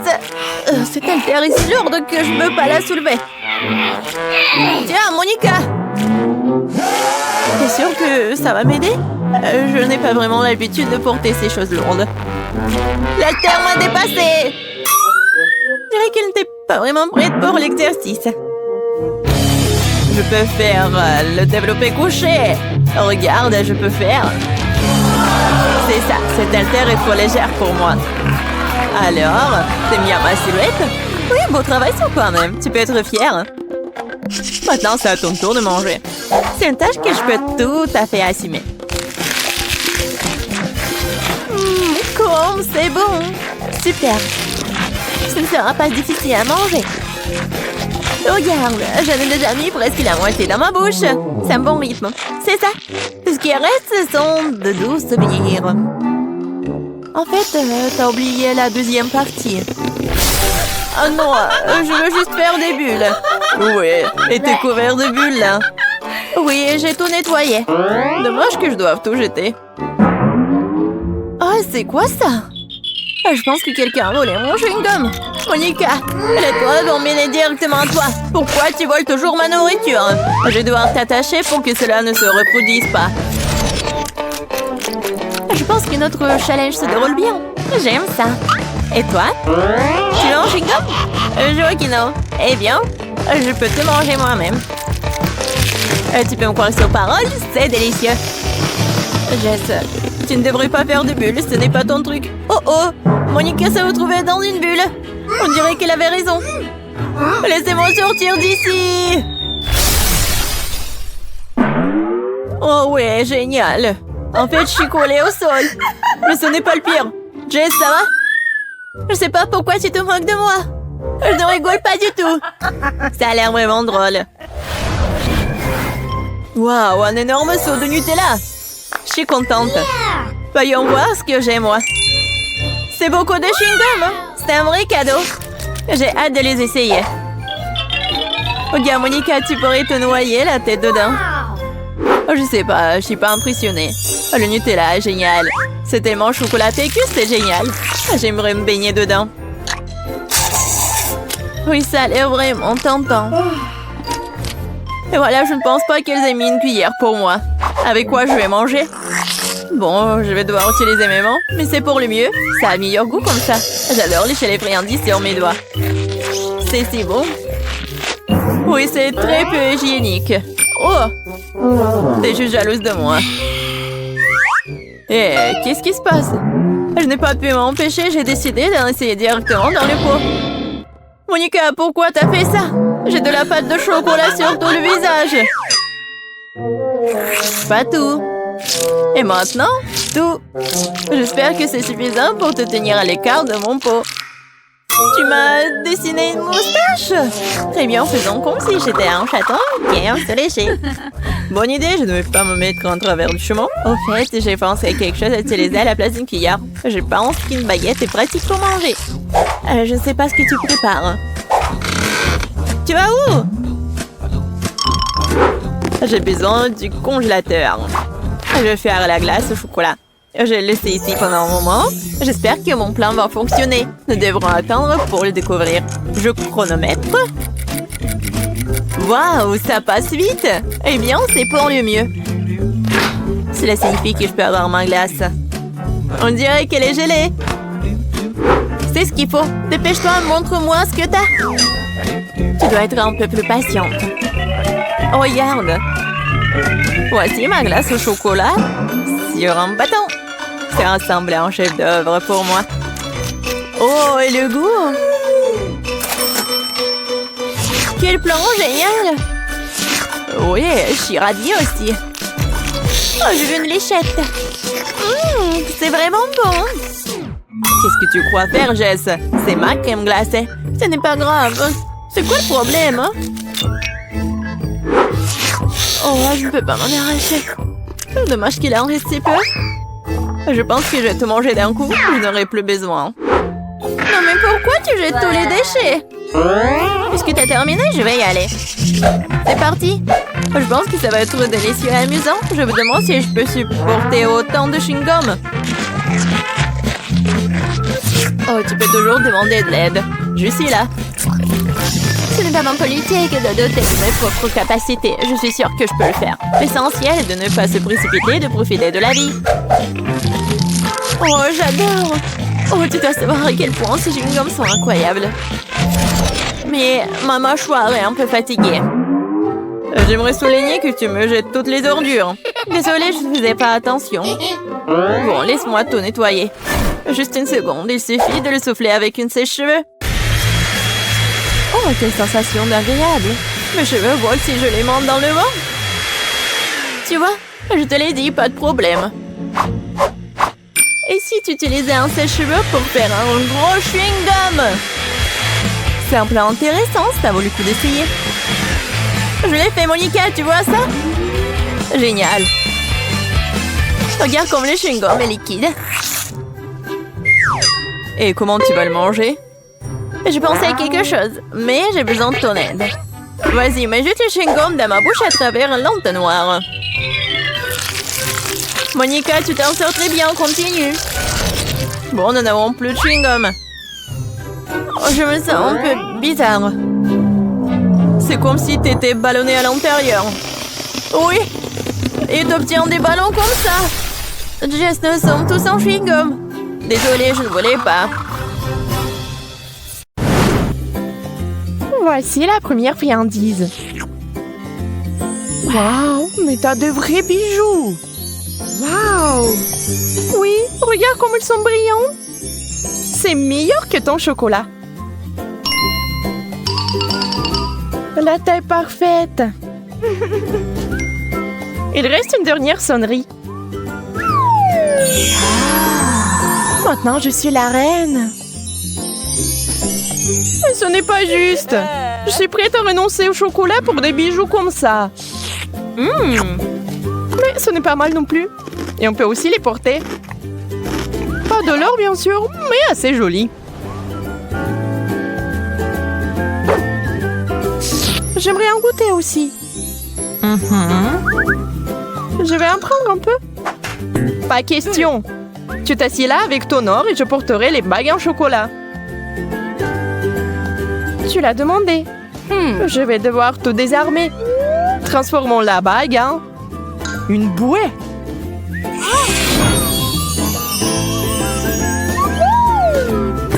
S1: Cette haltère est si lourde que je ne peux pas la soulever. Tiens, Monica. T'es sûre que ça va m'aider? Je n'ai pas vraiment l'habitude de porter ces choses lourdes. L'haltère m'a dépassée. Je dirais qu'elle n'était pas vraiment prête pour l'exercice. Je peux faire le développé couché. Regarde, je peux faire. C'est ça, cette haltère est trop légère pour moi. Alors, t'aimes bien ma silhouette? Oui, beau travail sur toi-même. Tu peux être fière. Maintenant, c'est à ton tour de manger. C'est une tâche que je peux tout à fait assumer. Comme c'est bon. Super. Ce ne sera pas difficile à manger. Regarde, j'en ai déjà mis presque la moitié dans ma bouche. C'est un bon rythme. C'est ça. Tout ce qui reste, ce sont de doux souvenirs. En fait, t'as oublié la deuxième partie. Oh non, je veux juste faire des bulles. Ouais, et t'es couvert de bulles, là. Oui, j'ai tout nettoyé. Dommage que je doive tout jeter. Oh, c'est quoi ça? Je pense que quelqu'un a volé mon chewing-gum. Monica, les toits vont m'aider directement à toi. Pourquoi tu voles toujours ma nourriture? Je vais devoir t'attacher pour que cela ne se reproduise pas. Je pense que notre challenge se déroule bien. J'aime ça. Et toi? Tu veux un chewing-gum? Je vois que non. Eh bien, je peux te manger moi-même. Tu peux me croire sur parole, c'est délicieux. Jess, tu ne devrais pas faire de bulles, ce n'est pas ton truc. Oh oh, Monica s'est retrouvée dans une bulle. On dirait qu'elle avait raison. Laissez-moi sortir d'ici. Oh ouais, génial. En fait, je suis collée au sol. Mais ce n'est pas le pire. Jess, ça va? Je sais pas pourquoi tu te moques de moi. Je ne rigole pas du tout. Ça a l'air vraiment drôle. Waouh, un énorme seau de Nutella. Je suis contente. Voyons voir ce que j'ai, moi. C'est beaucoup de chewing-gum. C'est un vrai cadeau. J'ai hâte de les essayer. Regarde, Monica, tu pourrais te noyer la tête dedans. Oh, je sais pas, je suis pas impressionnée. Oh, le Nutella, génial. C'est tellement chocolaté que c'est génial. J'aimerais me baigner dedans. Oui, ça a l'air vraiment tentant. Et voilà, je ne pense pas qu'elles aient mis une cuillère pour moi. Avec quoi je vais manger? Bon, je vais devoir utiliser mes mains, mais c'est pour le mieux. Ça a meilleur goût comme ça. J'adore lécher les friandises sur mes doigts. C'est si bon. Oui, c'est très peu hygiénique. Oh! T'es juste jalouse de moi. Eh, qu'est-ce qui se passe? Je n'ai pas pu m'empêcher, j'ai décidé d'en essayer directement dans le pot. Monica, pourquoi t'as fait ça? J'ai de la pâte de chocolat sur tout le visage. Pas tout. Et maintenant, tout. J'espère que c'est suffisant pour te tenir à l'écart de mon pot. Tu m'as dessiné une moustache? Très bien, faisons comme si j'étais un chaton bien se lécher. Bonne idée, je ne vais pas me mettre en travers du chemin. Au fait, j'ai pensé à quelque chose à utiliser à la place d'une cuillère. Je pense qu'une baguette est pratique pour manger. Je ne sais pas ce que tu prépares. Tu vas où? J'ai besoin du congélateur. Je vais faire la glace au chocolat. Je l'ai laissé ici pendant un moment. J'espère que mon plan va fonctionner. Nous devrons attendre pour le découvrir. Je chronomètre. Waouh, ça passe vite. Eh bien, c'est pour le mieux. Cela signifie que je peux avoir ma glace. On dirait qu'elle est gelée. C'est ce qu'il faut. Dépêche-toi, montre-moi ce que t'as. Tu dois être un peu plus patiente. Regarde. Voici ma glace au chocolat sur un bâton. C'est ressemblé à un chef-d'œuvre pour moi. Oh, et le goût! Quel plan génial! Oui, je suis ravie aussi. Oh, je veux une léchette. C'est vraiment bon. Qu'est-ce que tu crois faire, Jess? C'est ma crème glacée. Ce n'est pas grave. C'est quoi le problème, hein? Oh, je ne peux pas m'en arracher. Dommage qu'il en reste si peu. Je pense que je vais tout manger d'un coup. Je n'aurai plus besoin. Non, mais pourquoi tu jettes tous les déchets? Puisque t'as terminé, je vais y aller. C'est parti. Je pense que ça va être délicieux et amusant. Je me demande si je peux supporter autant de chewing-gum. Oh, tu peux toujours demander de l'aide. Je suis là. Ce n'est pas mon politique de doter de mes propres capacités. Je suis sûre que je peux le faire. L'essentiel est de ne pas se précipiter et de profiter de la vie. Oh, j'adore! Oh, tu dois savoir à quel point ces chewing-gums sont incroyables. Mais ma mâchoire est un peu fatiguée. J'aimerais souligner que tu me jettes toutes les ordures. Désolée, je ne faisais pas attention. Bon, laisse-moi tout nettoyer. Juste une seconde, il suffit de le souffler avec une sèche-cheveux. Oh, quelle sensation agréable! Mes cheveux volent si je les monte dans le vent. Tu vois, je te l'ai dit, pas de problème. Et si tu utilisais un sèche-cheveux pour faire un gros chewing-gum? C'est un plan intéressant, ça vaut le coup d'essayer. Je l'ai fait, Monica, tu vois ça? Génial. Regarde comme le chewing-gum est liquide. Et comment tu vas le manger? Je pensais à quelque chose, mais j'ai besoin de ton aide. Vas-y, mets juste le chewing-gum dans ma bouche à travers l'entonnoir. Monica, tu t'en sors très bien, continue. Bon, nous n'avons plus de chewing-gum. Oh, je me sens un peu bizarre. C'est comme si t'étais ballonné à l'intérieur. Oui, et t'obtiens des ballons comme ça. Jess, nous sommes tous en chewing-gum. Désolée, je ne voulais pas. Voici la première friandise. Waouh, mais t'as de vrais bijoux. Waouh. Oui, regarde comme ils sont brillants. C'est meilleur que ton chocolat. La taille parfaite. Il reste une dernière sonnerie. Maintenant, je suis la reine. Mais ce n'est pas juste. Je suis prête à renoncer au chocolat pour des bijoux comme ça. Mais ce n'est pas mal non plus. Et on peut aussi les porter. Pas de l'or, bien sûr, mais assez joli. J'aimerais en goûter aussi. Je vais en prendre un peu. Pas question. Tu t'assieds là avec ton or et je porterai les bagues en chocolat. Tu l'as demandé. Je vais devoir tout désarmer. Transformons la bague en une bouée.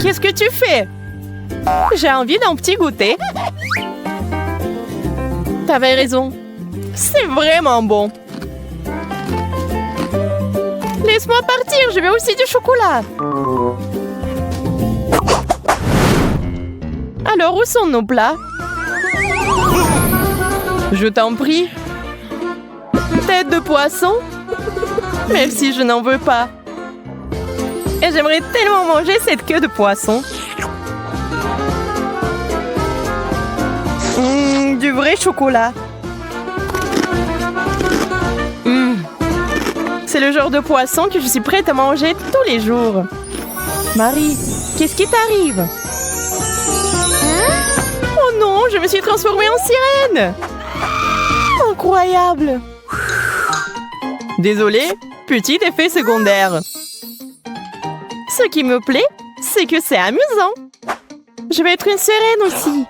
S1: Qu'est-ce que tu fais? J'ai envie d'un petit goûter. T'avais raison. C'est vraiment bon. Laisse-moi partir, je veux aussi du chocolat. Alors, où sont nos plats? Je t'en prie. Tête de poisson? Merci, je n'en veux pas. Et j'aimerais tellement manger cette queue de poisson. Du vrai chocolat. C'est le genre de poisson que je suis prête à manger tous les jours. Marie, qu'est-ce qui t'arrive? Oh non, je me suis transformée en sirène! Incroyable! Désolée, petit effet secondaire. Ce qui me plaît, c'est que c'est amusant. Je vais être une sirène aussi.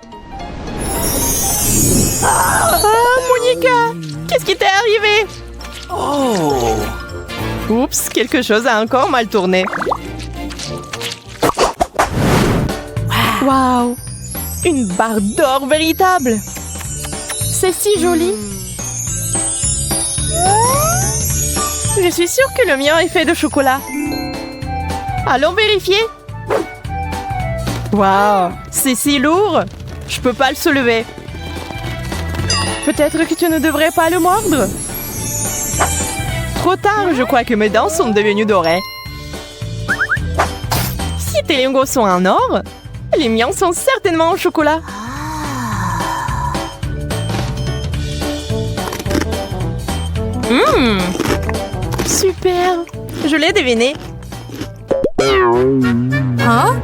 S1: Ah, Monica! Qu'est-ce qui t'est arrivé?
S3: Oh!
S1: Oups, quelque chose a encore mal tourné. Waouh! Une barre d'or véritable! C'est si joli! Je suis sûre que le mien est fait de chocolat. Allons vérifier! Waouh! C'est si lourd! Je peux pas le soulever. Peut-être que tu ne devrais pas le mordre? Trop tard, je crois que mes dents sont devenues dorées. Si tes lingots sont en or, les miens sont certainement en chocolat. Super! Je l'ai deviné.
S2: Hein?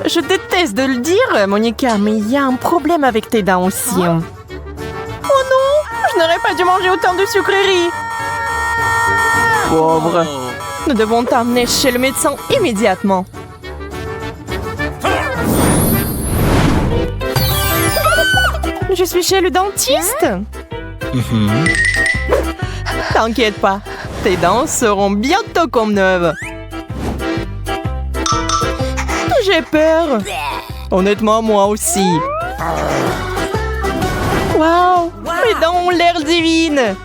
S1: Je déteste de le dire, Monica, mais il y a un problème avec tes dents aussi. Oh non! Je n'aurais pas dû manger autant de sucreries. Pauvre. Nous devons t'emmener chez le médecin immédiatement. Je suis chez le dentiste. T'inquiète pas, tes dents seront bientôt comme neuves. J'ai peur. Honnêtement, moi aussi. Waouh, mes dents ont l'air divines.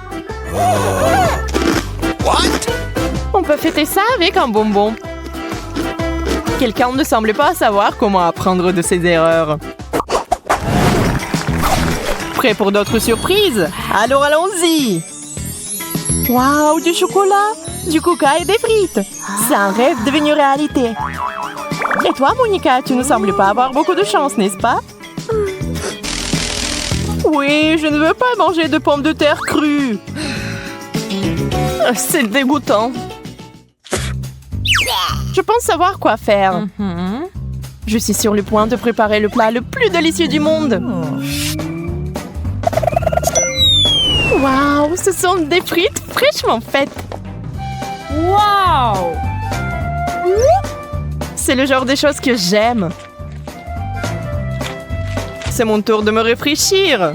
S1: On peut fêter ça avec un bonbon. Quelqu'un ne semble pas savoir comment apprendre de ses erreurs. Prêt pour d'autres surprises? Alors allons-y! Waouh, du chocolat, du coca et des frites! C'est un rêve devenu réalité. Et toi, Monica, tu ne sembles pas avoir beaucoup de chance, n'est-ce pas? Oui, je ne veux pas manger de pommes de terre crues. C'est dégoûtant. Je pense savoir quoi faire. Je suis sur le point de préparer le plat le plus délicieux du monde. Waouh, ce sont des frites fraîchement faites.
S2: Wow!
S1: C'est le genre de choses que j'aime. C'est mon tour de me réfléchir.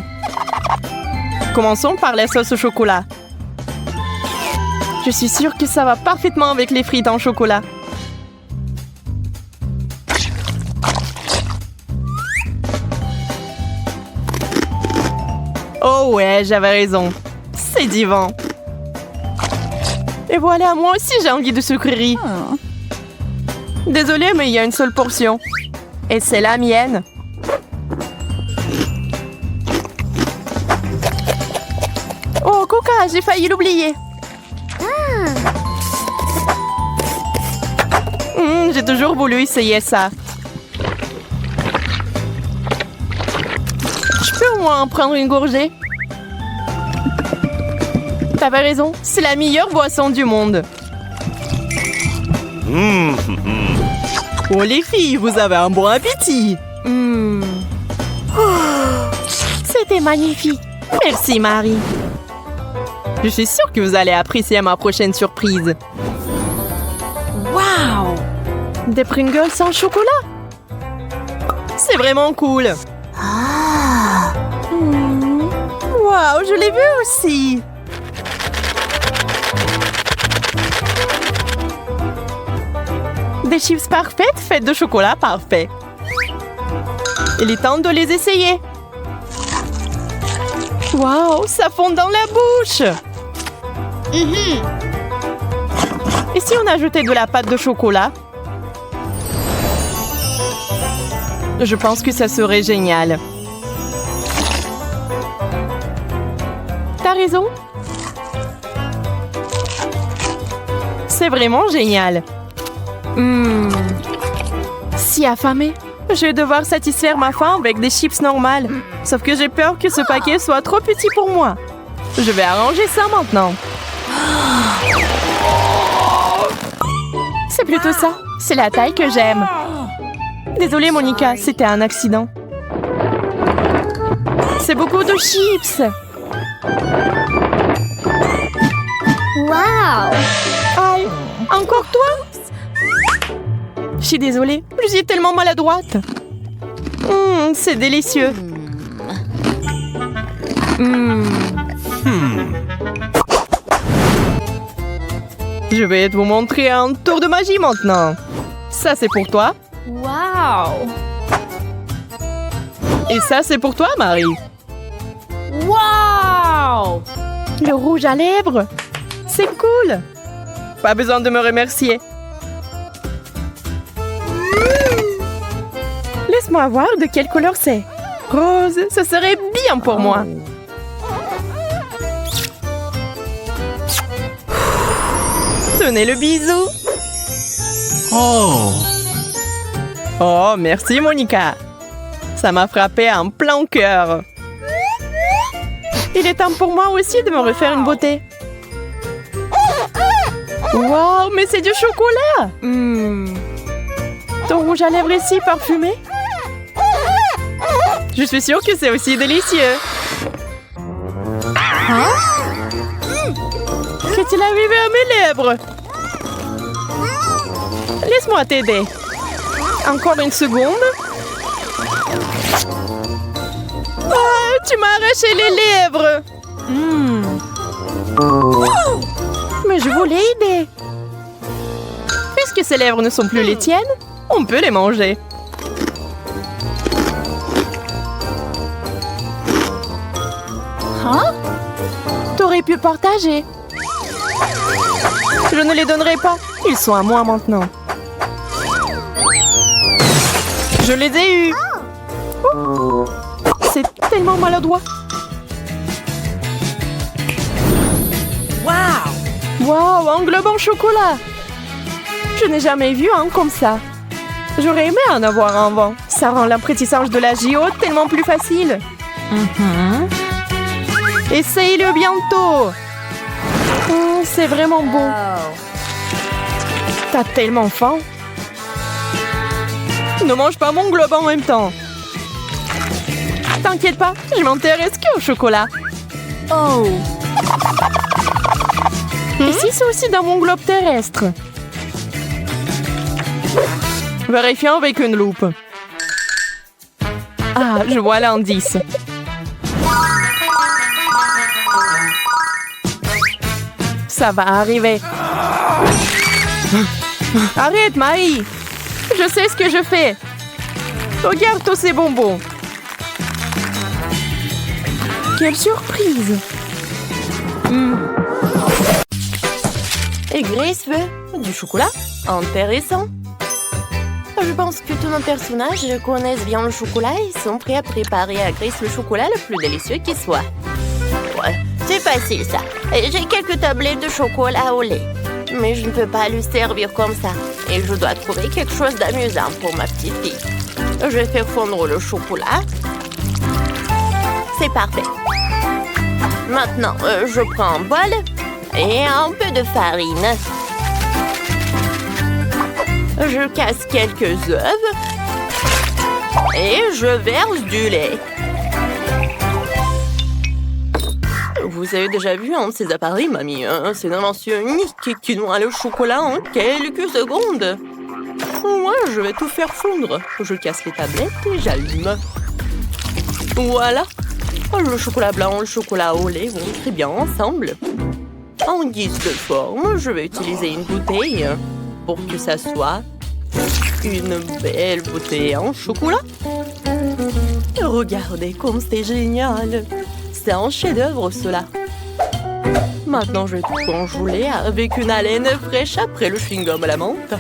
S1: Commençons par la sauce au chocolat. Je suis sûre que ça va parfaitement avec les frites en chocolat. Oh ouais, j'avais raison. C'est divin. Et voilà, moi aussi j'ai envie de sucreries. Désolée, mais il y a une seule portion. Et c'est la mienne. Oh, Coca, j'ai failli l'oublier. J'ai toujours voulu essayer ça. Je peux au moins en prendre une gorgée? T'avais raison, c'est la meilleure boisson du monde. Oh les filles, vous avez un bon appétit. C'était magnifique. Merci Marie. Je suis sûre que vous allez apprécier ma prochaine surprise. Waouh! Des Pringles sans chocolat? C'est vraiment cool. Waouh, je l'ai vu aussi. Des chips parfaites faites de chocolat parfait. Il est temps de les essayer. Waouh, ça fond dans la bouche. Et si on ajoutait de la pâte de chocolat? Je pense que ça serait génial. T'as raison. C'est vraiment génial. Si affamée, je vais devoir satisfaire ma faim avec des chips normales. Sauf que j'ai peur que ce paquet soit trop petit pour moi. Je vais arranger ça maintenant. C'est plutôt ça. C'est la taille que j'aime. Désolée, Monica, c'était un accident. C'est beaucoup de chips.
S2: Wow!
S1: Aïe, encore toi? Je suis désolée, je suis tellement maladroite. C'est délicieux. Je vais vous montrer un tour de magie maintenant. Ça, c'est pour toi.
S2: Wow!
S1: Et ça, c'est pour toi, Marie.
S2: Wow!
S1: Le rouge à lèvres. C'est cool. Pas besoin de me remercier. Laisse-moi voir de quelle couleur c'est. Rose, ce serait bien pour moi. Tenez le bisou. Oh, merci Monica. Ça m'a frappé en plein cœur. Il est temps pour moi aussi de me refaire une beauté. Wow, mais c'est du chocolat. Ton rouge à lèvres est si parfumé. Je suis sûre que c'est aussi délicieux. Qu'est-il arrivé à mes lèvres? Laisse-moi t'aider. Encore une seconde. Oh, tu m'as arraché les lèvres. Mais je voulais aider. Puisque ces lèvres ne sont plus les tiennes, on peut les manger. T'aurais pu partager. Je ne les donnerai pas. Ils sont à moi maintenant. Je les ai eus. C'est tellement maladroit. Wow, un globe en chocolat. Je n'ai jamais vu un comme ça. J'aurais aimé en avoir un avant. Ça rend l'apprentissage de la JO tellement plus facile. Essaye-le bientôt. C'est vraiment beau. T'as tellement faim. Ne mange pas mon globe en même temps. T'inquiète pas, je m'intéresse qu'au chocolat. Et si c'est aussi dans mon globe terrestre? Vérifions avec une loupe. Ah, je vois l'indice. Ça va arriver. Arrête, Marie. Je sais ce que je fais. Regarde tous ces bonbons. Quelle surprise. Et Grace veut du chocolat? Intéressant. Je pense que tous nos personnages connaissent bien le chocolat et sont prêts à préparer à Grace le chocolat le plus délicieux qui soit. Ouais, c'est facile ça. J'ai quelques tablettes de chocolat au lait. Mais je ne peux pas lui servir comme ça. Et je dois trouver quelque chose d'amusant pour ma petite fille. Je vais faire fondre le chocolat. C'est parfait. Maintenant, je prends un bol et un peu de farine. Je casse quelques œufs et je verse du lait. Vous avez déjà vu un de ces appareils, mamie? C'est une invention unique qui noie le chocolat en quelques secondes. Moi, je vais tout faire fondre. Je casse les tablettes et j'allume. Voilà. Le chocolat blanc et le chocolat au lait vont très bien ensemble. En guise de forme, je vais utiliser une bouteille pour que ça soit une belle bouteille en chocolat. Regardez comme c'est génial. C'est un chef-d'œuvre, cela. Maintenant, je vais tout enjouler avec une haleine fraîche après le chewing-gum à la menthe.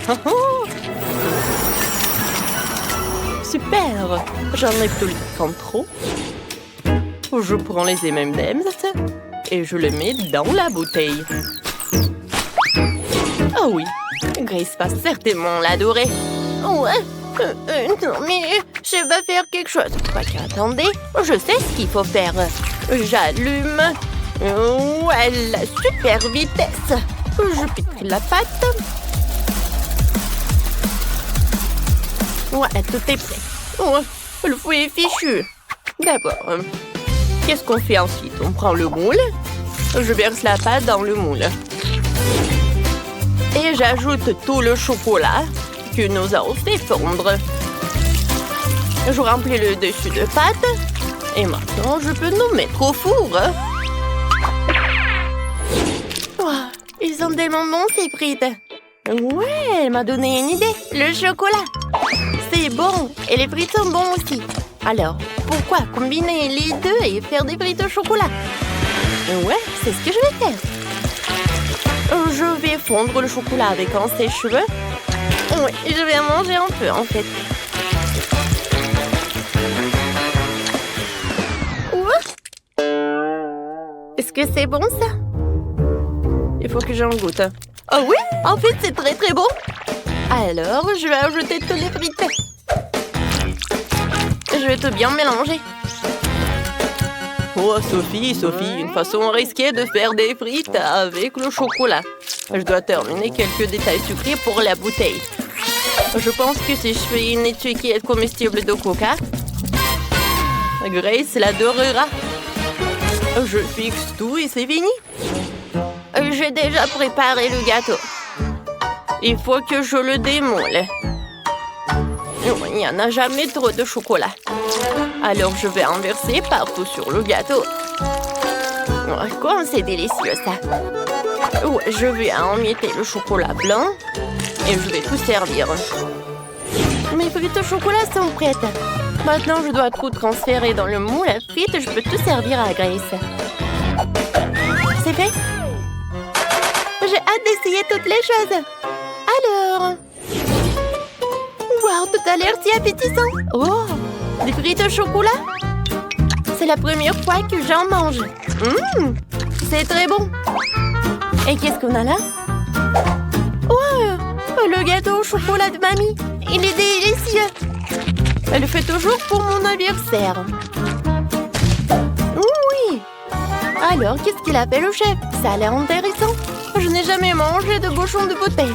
S1: Super. J'enlève tout le liquide trop. Je prends les M&M's et je les mets dans la bouteille.
S3: Oh oui, Grace va certainement l'adorer. Ouais, non mais je vais faire quelque chose. Attendez, je sais ce qu'il faut faire. J'allume. Ouais, la super vitesse. Je pique la pâte. Voilà, tout est prêt. Oh, le fouet est fichu. D'abord, qu'est-ce qu'on fait ensuite? On prend le moule. Je verse la pâte dans le moule. Et j'ajoute tout le chocolat que nous avons fait fondre. Je remplis le dessus de pâte. Et maintenant, je peux nous mettre au four. Oh, ils sont tellement bons, ces frites. Ouais, elle m'a donné une idée. Le chocolat. C'est bon. Et les frites sont bons aussi. Alors, pourquoi combiner les deux et faire des frites au chocolat? Ouais, c'est ce que je vais faire. Je vais fondre le chocolat avec un sèche-cheveux. Oui, je vais en manger un peu, en fait. Est-ce que c'est bon, ça? Il faut que j'en goûte. Oh oui, en fait, c'est très très bon. Alors, je vais ajouter tous les frites. Je vais tout bien mélanger. Oh, Sophie, une façon risquée de faire des frites avec le chocolat. Je dois terminer quelques détails sucrés pour la bouteille. Je pense que si je fais une étiquette comestible de coca, Grace l'adorera. Je fixe tout et c'est fini. J'ai déjà préparé le gâteau. Il faut que je le démoule. Il n'y en a jamais trop de chocolat. Alors je vais en verser partout sur le gâteau. Oh, comme c'est délicieux ça. Ouais, je vais emietter le chocolat blanc et je vais tout servir. Mes frites au chocolat sont prêtes. Maintenant je dois tout transférer dans le moule à frites. Je peux tout servir à Grace. C'est fait? J'ai hâte d'essayer toutes les choses. Alors... Wow, tout a l'air si appétissant. Oh, des frites au chocolat? C'est la première fois que j'en mange. C'est très bon. Et qu'est-ce qu'on a là? Oh, le gâteau au chocolat de mamie. Il est délicieux. Elle le fait toujours pour mon anniversaire. Oui. Alors, qu'est-ce qu'il appelle le chef? Ça a l'air intéressant. Je n'ai jamais mangé de bouchon de bouteille.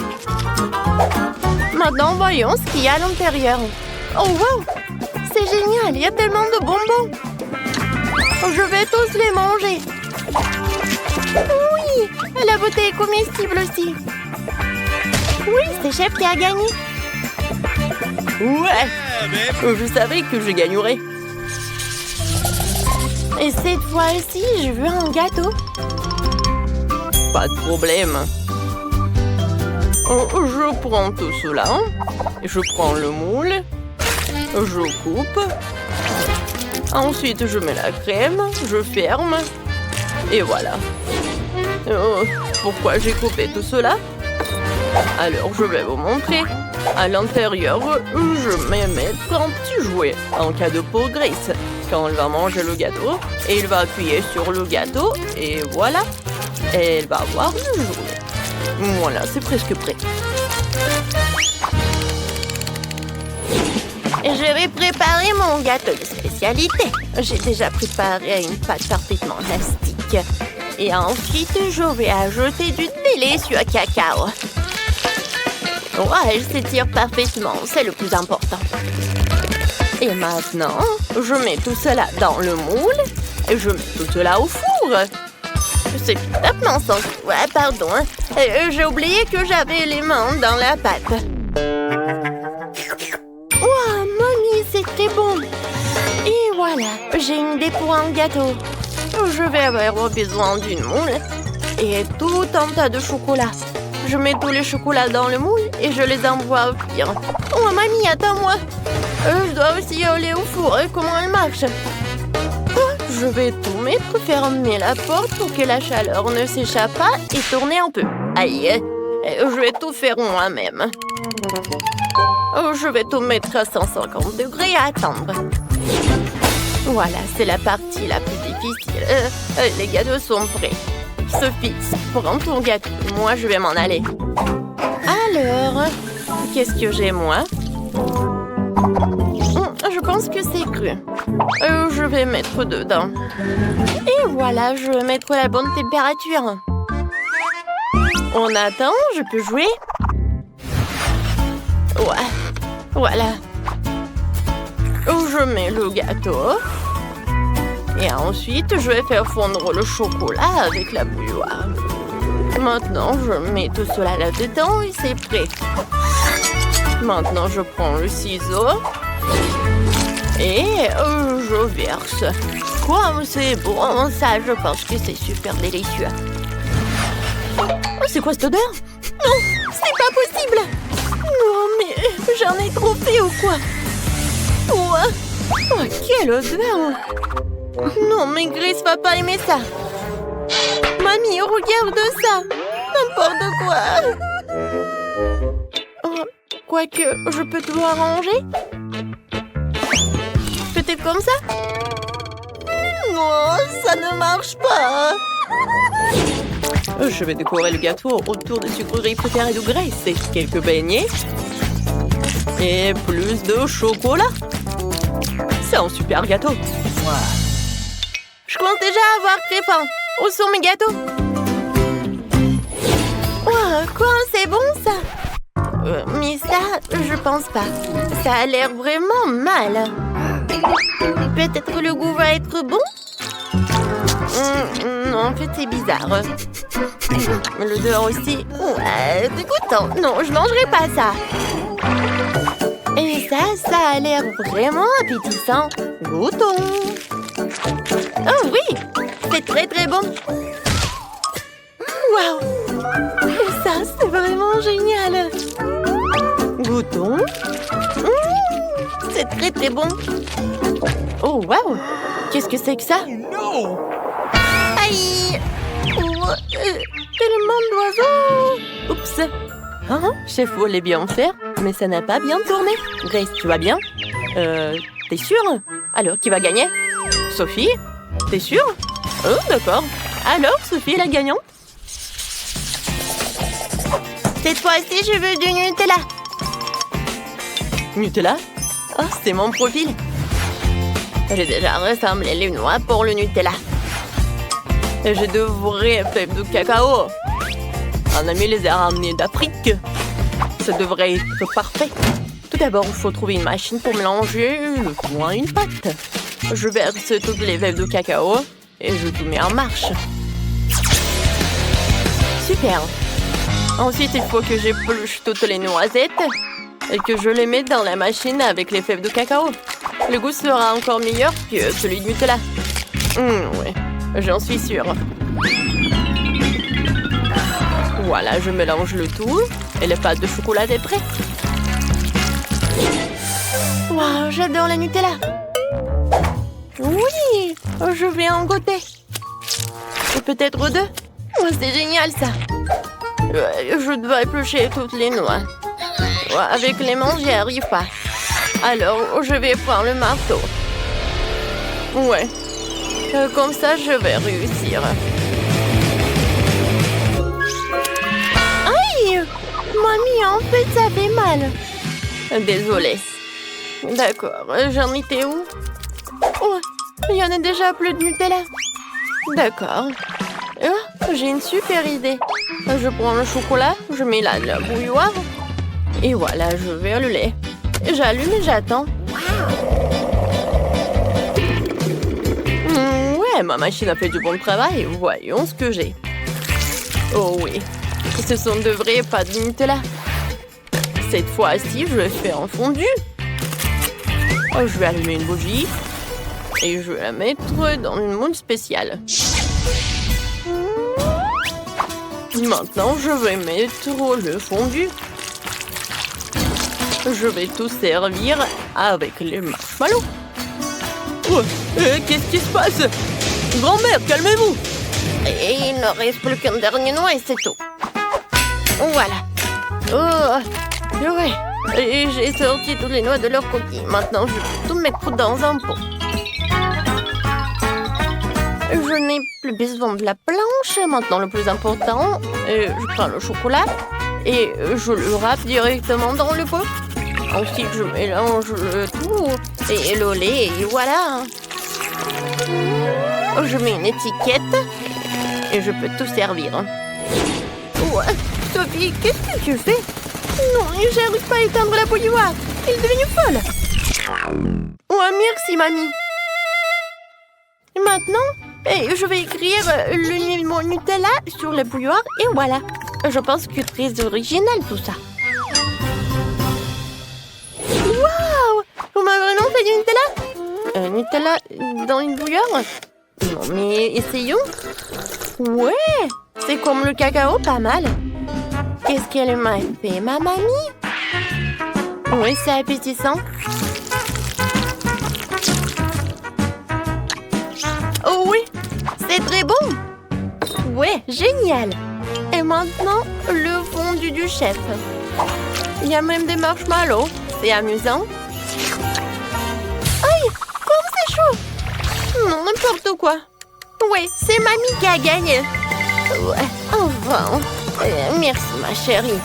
S3: Maintenant, voyons ce qu'il y a à l'intérieur. Oh, wow! C'est génial, il y a tellement de bonbons. Je vais tous les manger. Oui, la bouteille est comestible aussi. Oui, c'est Chef qui a gagné. Ouais, je savais que je gagnerais. Et cette fois-ci, je veux un gâteau. Pas de problème. Je prends tout cela. Je prends le moule. Je coupe. Ensuite, je mets la crème. Je ferme. Et voilà. Pourquoi j'ai coupé tout cela? Alors, je vais vous montrer. À l'intérieur, je vais mettre un petit jouet. En cadeau pour Grace. Quand elle va manger le gâteau, elle va appuyer sur le gâteau. Et voilà. Elle va voir le jouet. Voilà, c'est presque prêt. Je vais préparer mon gâteau de spécialité. J'ai déjà préparé une pâte parfaitement élastique. Et ensuite, je vais ajouter du délicieux cacao. Ouais, elle s'étire parfaitement, c'est le plus important. Et maintenant, je mets tout cela dans le moule et je mets tout cela au four. C'est complètement sans... Ouais, pardon. J'ai oublié que j'avais les mains dans la pâte. Wow, mamie, c'est très bon. Et voilà, j'ai une idée pour un gâteau. Je vais avoir besoin d'une moule et tout un tas de chocolat. Je mets tous les chocolats dans le moule et je les envoie au cuire. Oh, mamie, attends-moi. Je dois aussi aller au four. Comment elle marche? Je vais tout mettre, fermer la porte pour que la chaleur ne s'échappe pas et tourner un peu. Aïe, je vais tout faire moi-même. Je vais tout mettre à 150 degrés et attendre. Voilà, c'est la partie la plus difficile. Les gâteaux sont prêts. Sophie, prends ton gâteau. Moi, je vais m'en aller. Alors, qu'est-ce que j'ai, moi? Je pense que c'est cru. Je vais mettre dedans. Et voilà, je vais mettre la bonne température. On attend, je peux jouer? Ouais, voilà. Je mets le gâteau. Et ensuite, je vais faire fondre le chocolat avec la bouilloire. Maintenant, je mets tout cela là-dedans et c'est prêt. Maintenant, je prends le ciseau. Et je verse. Comme c'est bon, ça, je pense que c'est super délicieux. Oh, c'est quoi cette odeur? Non, c'est pas possible! Non, mais j'en ai trop fait ou quoi? Oh, quelle odeur! Non, mais Grace va pas aimer ça. Mamie, regarde ça! N'importe quoi! Oh, quoique, je peux tout arranger? Peut-être comme ça? Non, ça ne marche pas! Je vais décorer le gâteau autour des sucreries préférées de Grace. Et quelques beignets. Et plus de chocolat. C'est un super gâteau. Je commence déjà à avoir très faim. Où sont mes gâteaux? Oh, quoi, c'est bon ça? Mais ça, je pense pas. Ça a l'air vraiment mal. Peut-être le goût va être bon? Non, en fait, c'est bizarre. L'odeur aussi. Ouais, dégoûtant. Non, je mangerai pas ça. Et ça a l'air vraiment appétissant. Goûtons. Oh oui, c'est très très bon. Waouh, ça c'est vraiment génial. Goûtons. C'est très très bon. Oh waouh, qu'est-ce que c'est que ça? Aïe. Tellement d'oiseaux. Oups. Hein? Chef voulait bien faire, mais ça n'a pas bien tourné. Grace, tu vas bien? T'es sûre? Alors, qui va gagner? Sophie? T'es sûre? Oh, d'accord. Alors, Sophie est la gagnante? Cette fois-ci, je veux du Nutella. Nutella? Oh, c'est mon profil. J'ai déjà rassemblé les noix pour le Nutella. J'ai de vraies fèves de cacao. Un ami les a ramenées d'Afrique. Ça devrait être parfait. Tout d'abord, il faut trouver une machine pour mélanger le tout à une pâte. Je verse toutes les fèves de cacao et je tout mets en marche. Super. Ensuite, il faut que j'épluche toutes les noisettes et que je les mette dans la machine avec les fèves de cacao. Le goût sera encore meilleur que celui du Nutella. Oui, j'en suis sûre. Voilà, je mélange le tout et la pâte de chocolat est prête. Waouh, j'adore la Nutella. Oui, je vais en goûter. Et peut-être deux. Oh, c'est génial ça. Je dois éplucher toutes les noix. Avec les mains, j'y arrive pas. Alors, je vais prendre le marteau. Ouais. Comme ça, je vais réussir. Aïe! Mamie, en fait, ça fait mal. Désolée. D'accord, j'en étais où? Oh, il y en a déjà plus de Nutella. D'accord. Oh, j'ai une super idée. Je prends le chocolat, je mets la bouilloire. Et voilà, je vais le lait. J'allume et j'attends. Ouais, ma machine a fait du bon travail. Voyons ce que j'ai. Oh oui, ce sont de vrais pâtes de Nutella. Cette fois-ci, je vais faire un fondu. Je vais allumer une bougie. Et je vais la mettre dans une moule spéciale. Maintenant, je vais mettre le fondu. Je vais tout servir avec les marshmallows. Qu'est-ce qui se passe? Grand-mère, calmez-vous. Et il ne reste plus qu'un dernier noix et c'est tout. Voilà. Oh, ouais. Et j'ai sorti toutes les noix de leur coquille. Maintenant, je vais tout mettre dans un pot. Je n'ai plus besoin de la planche. Maintenant, le plus important, je prends le chocolat Et je le râpe directement dans le pot. Ensuite, je mélange le tout et le lait et voilà. Je mets une étiquette et je peux tout servir. Ouais, Sophie, qu'est-ce que tu fais? Non, j'arrive pas à éteindre la bouilloire. Elle est devenue folle. Ouais, merci, mamie. Maintenant, je vais écrire mon Nutella sur la bouilloire et voilà. Je pense que c'est très original tout ça. Waouh! On m'a vraiment fait du Nutella? Nutella dans une bouilloire? Non, mais essayons. Ouais, c'est comme le cacao, pas mal. Qu'est-ce qu'elle m'a fait, ma mamie? Oui, c'est appétissant. Oh oui, c'est très bon. Ouais, génial. Et maintenant, le fondu du chef. Il y a même des marshmallows. C'est amusant. Aïe, comme c'est chaud. Non, n'importe quoi. Ouais, c'est mamie qui a gagné. Ouais, enfin. Merci, ma chérie.